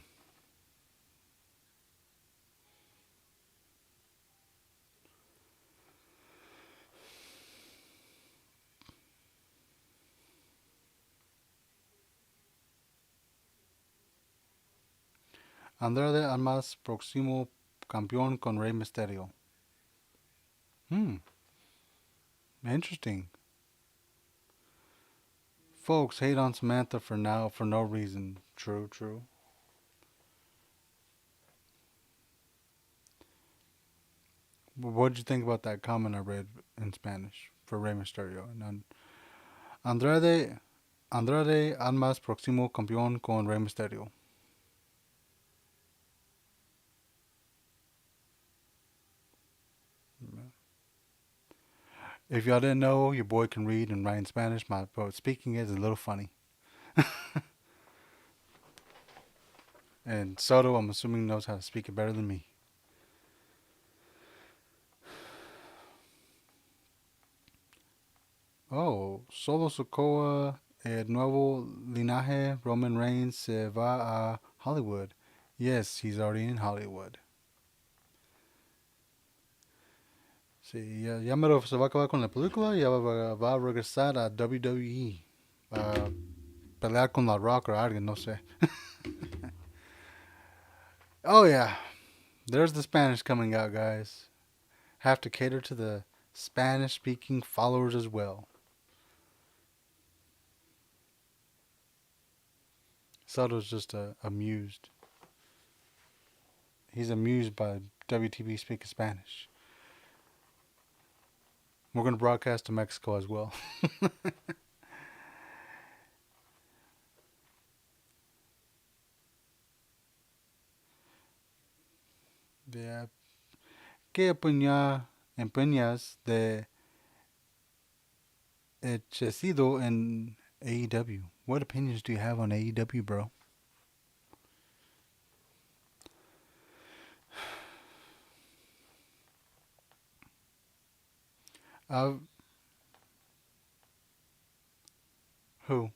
Andrade Almas, próximo campeón con Rey Mysterio. Hmm. Interesting. Folks hate on Samantha for now for no reason. True, true. What did you think about that comment I read in Spanish for Rey Mysterio? And Andrade, Andrade Almas, próximo campeón con Rey Mysterio. If y'all didn't know, your boy can read and write in Spanish. My speaking is a little funny. And Soto, I'm assuming, knows how to speak it better than me. Oh, Solo Sokoa, el nuevo linaje, Roman Reigns se va a Hollywood. Yes, he's already in Hollywood. Sí, ya mero se va a acabar con la película y ya va a regresar a WWE. pelear con La Rock or alguien, no sé. Oh yeah, there's the Spanish coming out, guys. Have to cater to the Spanish-speaking followers as well. Soto's just amused. He's amused by WTB speaking Spanish. We're going to broadcast to Mexico as well. Yeah. ¿Qué empeñas de Hechecido in AEW? What opinions do you have on AEW, bro? Uh, who?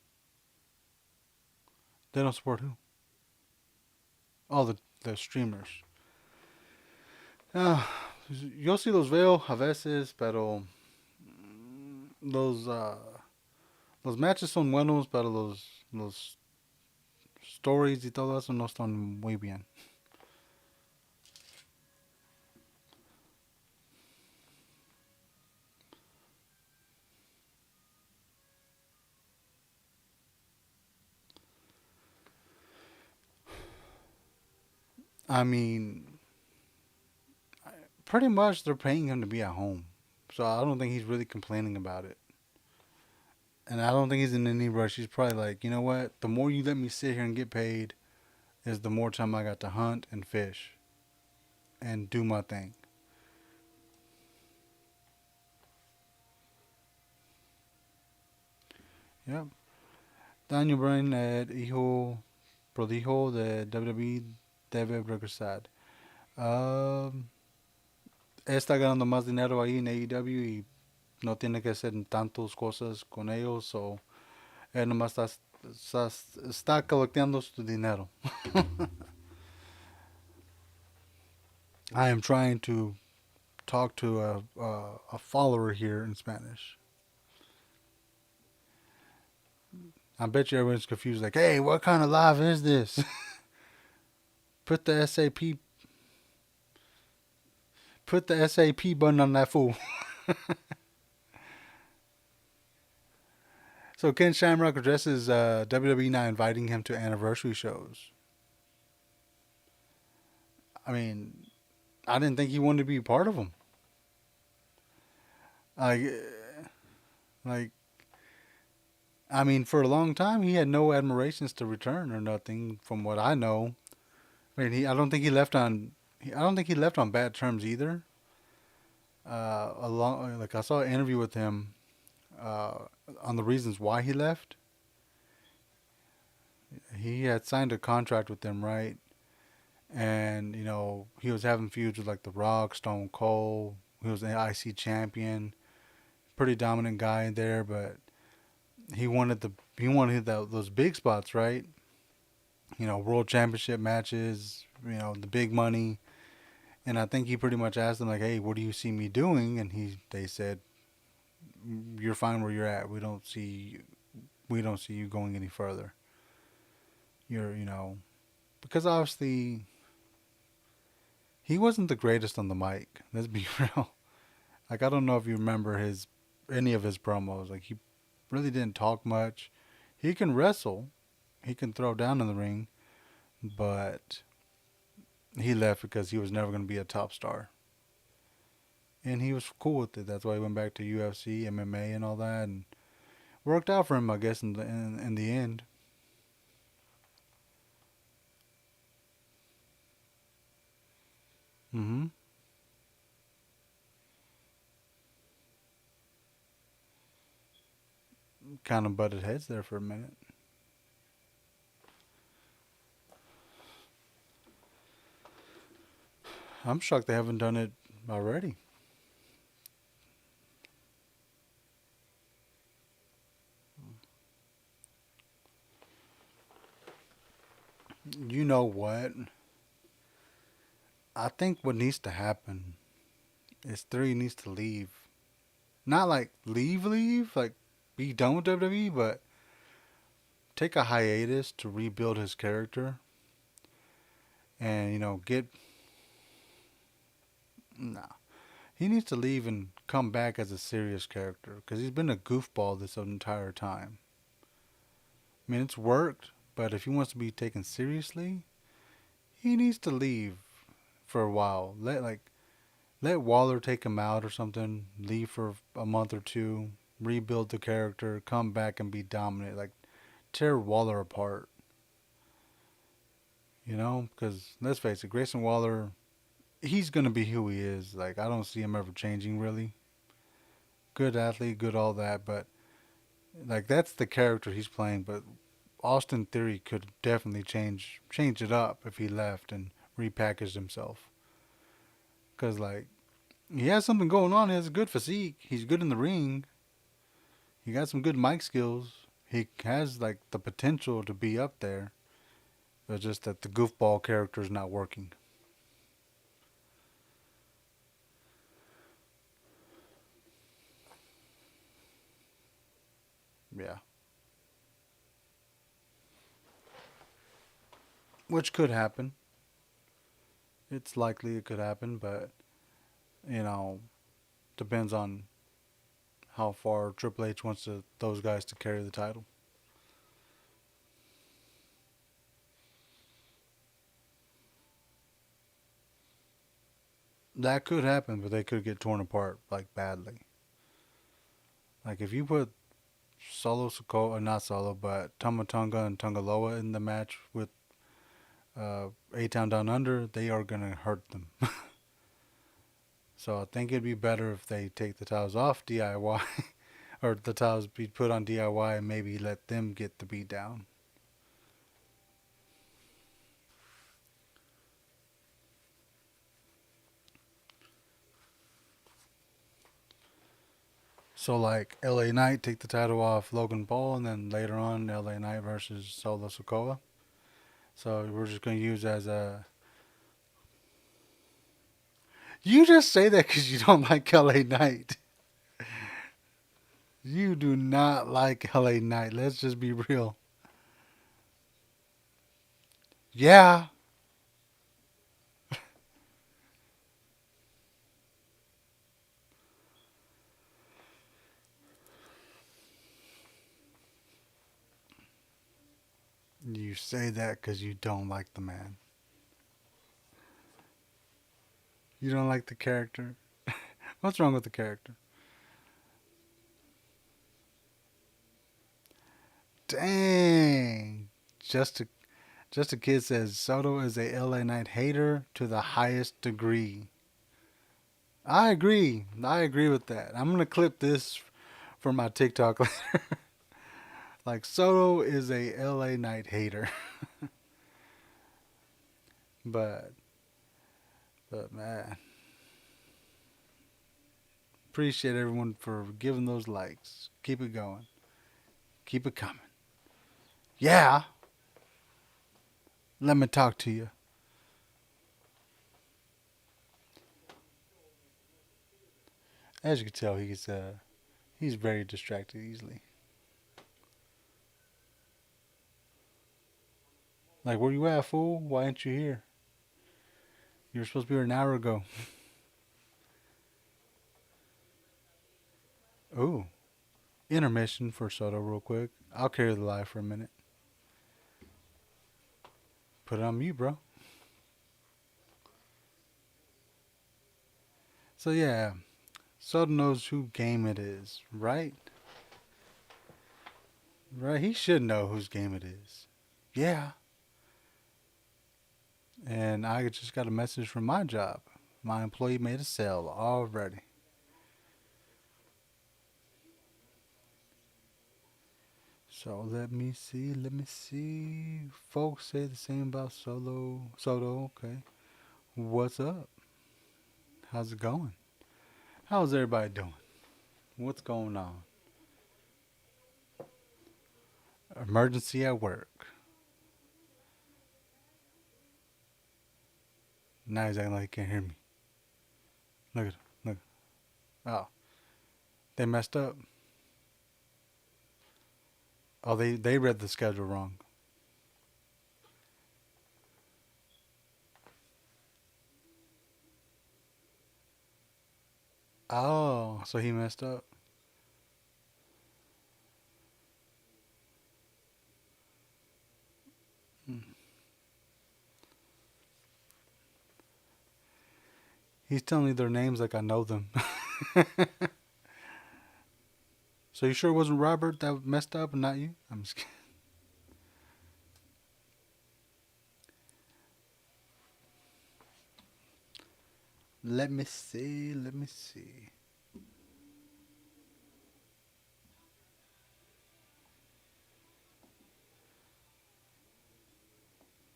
They don't support who? Oh, the streamers. Uh, yo sí los veo a veces, pero los los matches son buenos, pero los stories y todo eso no están muy bien. I mean, pretty much they're paying him to be at home, so I don't think he's really complaining about it. And I don't think he's in any rush. He's probably like, you know what? The more you let me sit here and get paid, is the more time I got to hunt and fish and do my thing. Yep. Daniel Bryan, hijo prodijo de WWE, debe regresar. Um, está ganando más dinero ahí en AEW y no tiene que hacer tantas cosas con ellos. So, él nomás está colectando su dinero. I am trying to talk to a follower here in Spanish. I bet you everyone's confused. Like, hey, what kind of live is this? put the SAP, put the SAP button on that fool. So Ken Shamrock addresses WWE not inviting him to anniversary shows. I mean, I didn't think he wanted to be part of them. Like, like, I mean, for a long time he had no admirations to return or nothing, from what I know. I mean, I don't think he left on, I don't think he left on bad terms either. Like I saw an interview with him uh, on the reasons why he left. He had signed a contract with them, right? And he was having feuds with like The Rock, Stone Cold. He was an IC champion, pretty dominant guy there, but he wanted those big spots, right? World championship matches. The big money. And I think he pretty much asked them like, "Hey, what do you see me doing?" And they said, "You're fine where you're at. We don't see you going any further. Because obviously he wasn't the greatest on the mic. Let's be real. Like, I don't know if you remember any of his promos. Like, he really didn't talk much. He can wrestle. He can throw down in the ring, but he left because he was never going to be a top star. And he was cool with it. That's why he went back to UFC, MMA, and all that, and worked out for him, I guess, in the end. Mm-hmm. Kind of butted heads there for a minute. I'm shocked they haven't done it already. You know what? I think what needs to happen is Theory needs to leave. Not like leave, like be done with WWE, but take a hiatus to rebuild his character, and get nah. He needs to leave and come back as a serious character because he's been a goofball this entire time. I mean, it's worked, but if he wants to be taken seriously, he needs to leave for a while. Let Waller take him out or something. Leave for a month or two. Rebuild the character. Come back and be dominant. Like tear Waller apart. Because let's face it, Grayson Waller, he's gonna be who he is. Like I don't see him ever changing really. Good athlete, good all that, but like that's the character he's playing. But Austin Theory could definitely change it up if he left and repackaged himself. Because like he has something going on. He has a good physique. He's good in the ring. He got some good mic skills. He has like the potential to be up there. But just that the goofball character is not working. Yeah. Which could happen. It's likely it could happen, but you know, depends on how far Triple H wants those guys to carry the title. That could happen, but they could get torn apart like badly. Like if you put Solo Sokoa, not Solo, but Tamatonga and Tungaloa in the match with A Town Down Under, they are gonna hurt them. So I think it'd be better if they take the titles off DIY, or the titles be put on DIY and maybe let them get the beat down. So like LA Knight take the title off Logan Paul, and then later on LA Knight versus Solo Sokoa. So we're just gonna use as a. You just say that because you don't like LA Knight. You do not like LA Knight. Let's just be real. Yeah, you say that because you don't like the man. You don't like the character. What's wrong with the character? Dang. Just a just a kid says Soto is a LA Knight hater to the highest degree. I agree. I agree with that. I'm gonna clip this for my TikTok later. Like Soto is a LA Knight hater. but but man, appreciate everyone for giving those likes. Keep it going. Keep it coming. Yeah, let me talk to you. As you can tell, he's very distracted easily. Like, where you at, fool? Why ain't you here? You were supposed to be here an hour ago. Ooh, intermission for Soto, real quick. I'll carry the live for a minute. Put it on mute, bro. So yeah, Soto knows who game it is, right? Right? He should know whose game it is. Yeah. And I just got a message from my job. My employee made a sale already. So let me see. Let me see. Folks say the same about Soto. Okay. What's up? How's it going? How's everybody doing? What's going on? Emergency at work. Now he's acting like he can't hear me. Look at him. Look. Oh, they messed up. Oh, they read the schedule wrong. Oh, so he messed up. Hmm. He's telling me their names like I know them. So you sure it wasn't Robert that messed up and not you? I'm just kidding. Let me see. Let me see.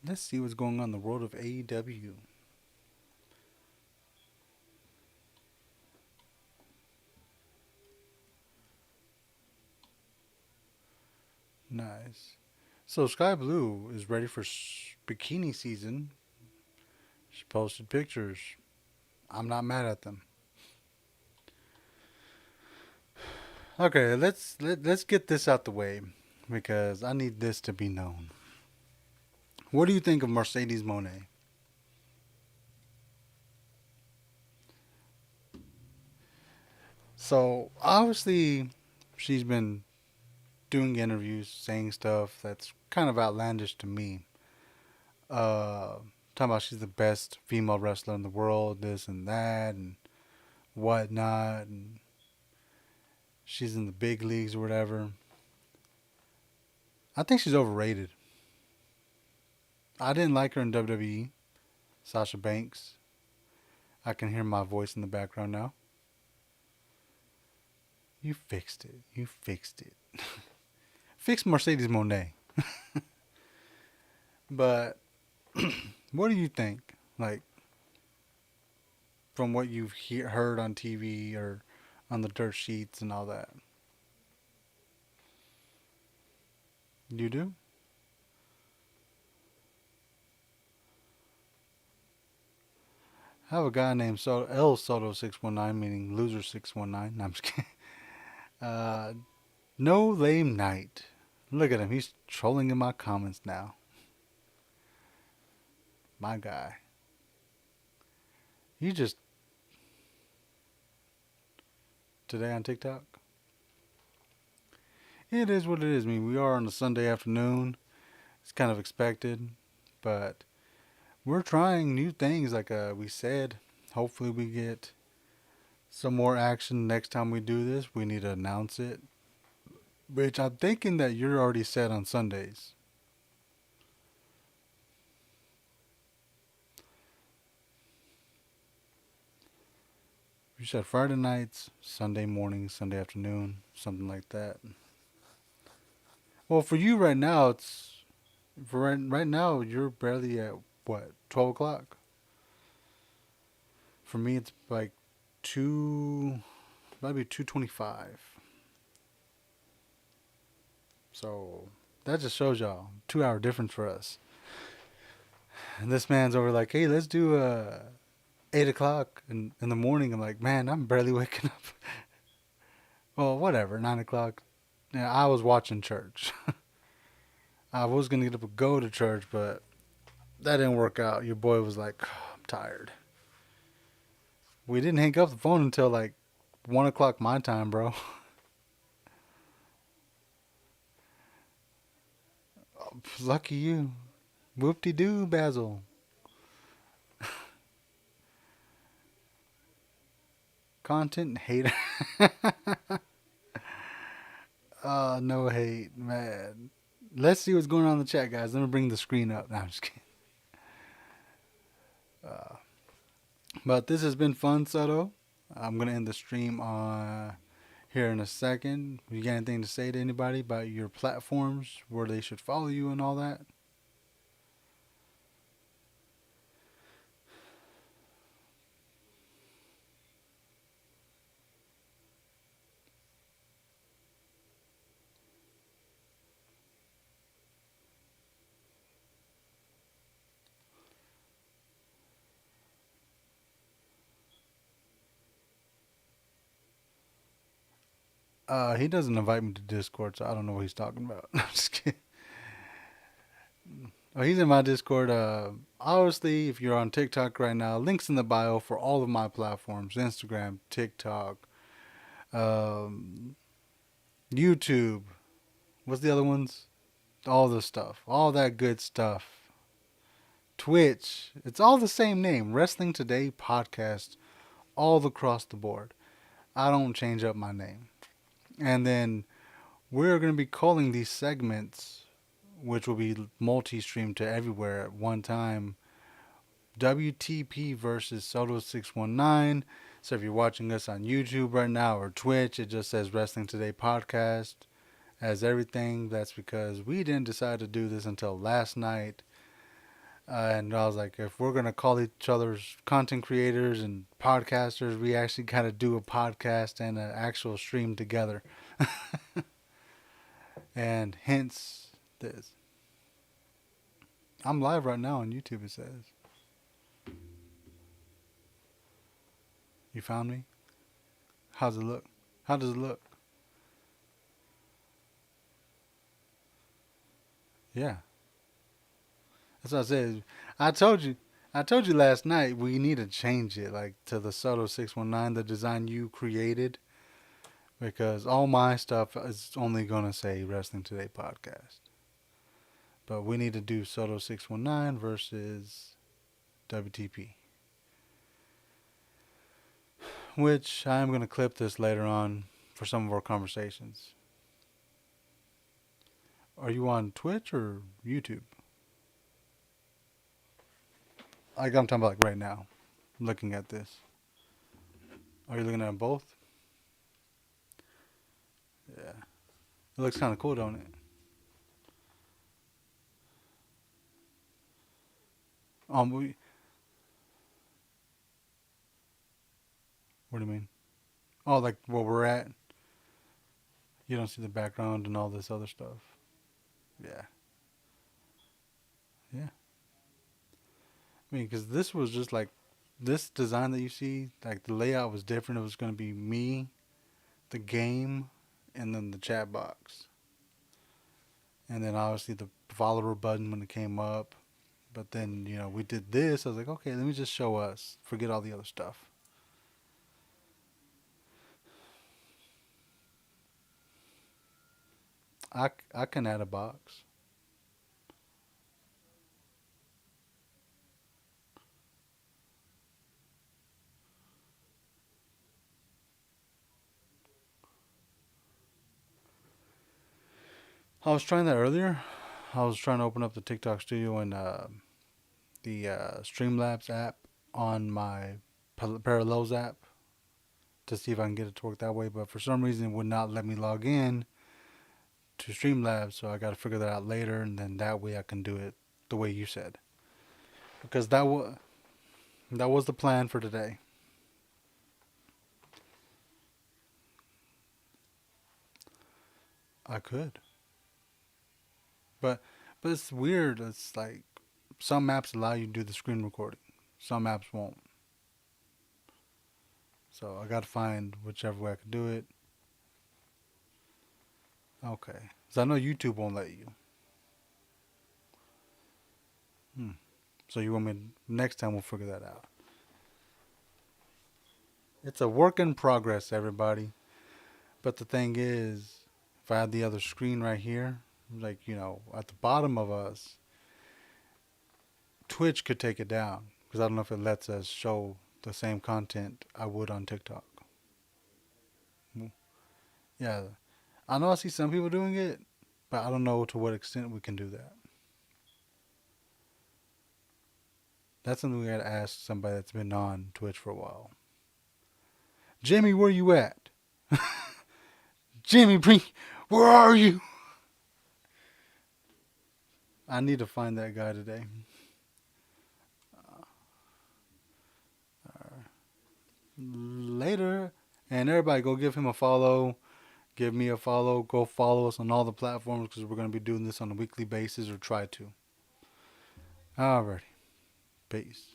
Let's see what's going on in the world of AEW. Nice. So Sky Blue is ready for bikini season. She posted pictures. I'm not mad at them. Okay, let's get this out the way because I need this to be known. What do you think of Mercedes Monet? So obviously, she's been doing interviews, saying stuff that's kind of outlandish to me. Uh, Talking about she's the best female wrestler in the world, this and that, and whatnot, and she's in the big leagues or whatever. I think she's overrated. I didn't like her in WWE. Sasha Banks. I can hear my voice in the background now. You fixed it. You fixed it. Fix Mercedes Monet. But what do you think? Like from what you've heard on TV or on the dirt sheets and all that. You do? I have a guy named El Soto 619, meaning loser 619. No, I'm just kidding. Uh, no lame night. Look at him. He's trolling in my comments now. My guy. You just today on TikTok. It is what it is. I mean, we are on a Sunday afternoon. It's kind of expected, but we're trying new things. Like we said, hopefully we get some more action next time we do this. We need to announce it, which I'm thinking that you're already set on Sundays. You said Friday nights, Sunday morning, Sunday afternoon, something like that. Well, for you right now, it's for right now you're barely at what 12 o'clock. For me, it's like two, maybe 2:25. So that just shows y'all 2 hour difference for us. And this man's over like, hey, let's do 8 o'clock in the morning. I'm like, man, I'm barely waking up. Well, whatever, 9 o'clock. Yeah, I was watching church. I was gonna get up and go to church, but that didn't work out. Your boy was like, oh, I'm tired. We didn't hang up the phone until like 1 o'clock my time, bro. Lucky you. Whoop de doo, Basil. Content hater. No hate, man. Let's see what's going on in the chat, guys. Let me bring the screen up. No, I'm just kidding. Uh, but this has been fun, Soto. I'm gonna end the stream here in a second. You got anything to say to anybody about your platforms, where they should follow you, and all that? He doesn't invite me to Discord, so I don't know what he's talking about. I'm just kidding. Oh, he's in my Discord. Obviously, if you're on TikTok right now, links in the bio for all of my platforms: Instagram, TikTok, um, YouTube. What's the other ones? All the stuff, all that good stuff. Twitch. It's all the same name. Wrestling Today Podcast. All across the board. I don't change up my name. And then we're going to be calling these segments, which will be multi-streamed to everywhere at one time, WTP versus Soto 619. So if you're watching us on YouTube right now or Twitch, it just says Wrestling Today Podcast as everything. That's because we didn't decide to do this until last night. And I was like, if we're going to call each other's content creators and podcasters, we actually got to do a podcast and an actual stream together. And hence this. I'm live right now on YouTube, it says. You found me? How's it look? How does it look? Yeah. That's what I said. I told you. I told you last night we need to change it like to the Soto 619, the design you created, because all my stuff is only going to say Wrestling Today podcast. But we need to do Soto 619 versus WTP, which I'm going to clip this later on for some of our conversations. Are you on Twitch or YouTube? Like I'm talking about like right now, looking at this. Are you looking at them both? Yeah. It looks kind of cool, don't it? We, what do you mean? Oh, like where we're at? You don't see the background and all this other stuff. Yeah. Yeah. I mean, because this was just like, this design that you see, like the layout was different. It was going to be me, the game, and then the chat box. And then obviously the follower button when it came up. But then, we did this. I was like, okay, let me just show us. Forget all the other stuff. I can add a box. I was trying that earlier. I was trying to open up the TikTok studio and the Streamlabs app on my Parallels app to see if I can get it to work that way. But for some reason, it would not let me log in to Streamlabs. So I got to figure that out later. And then that way I can do it the way you said. Because that was the plan for today. I could. But but it's weird. It's like some apps allow you to do the screen recording. Some apps won't. So I got to find whichever way I can do it. Okay. So I know YouTube won't let you. Hmm. So you want me next time we'll figure that out. It's a work in progress, everybody. But the thing is, if I had the other screen right here, like, at the bottom of us, Twitch could take it down. Because I don't know if it lets us show the same content I would on TikTok. Yeah. I know I see some people doing it, but I don't know to what extent we can do that. That's something we gotta ask somebody that's been on Twitch for a while. Jimmy, where you at? Jimmy, where are you? I need to find that guy today. Later. And everybody go give him a follow. Give me a follow. Go follow us on all the platforms because we're going to be doing this on a weekly basis or try to. Alrighty. Peace.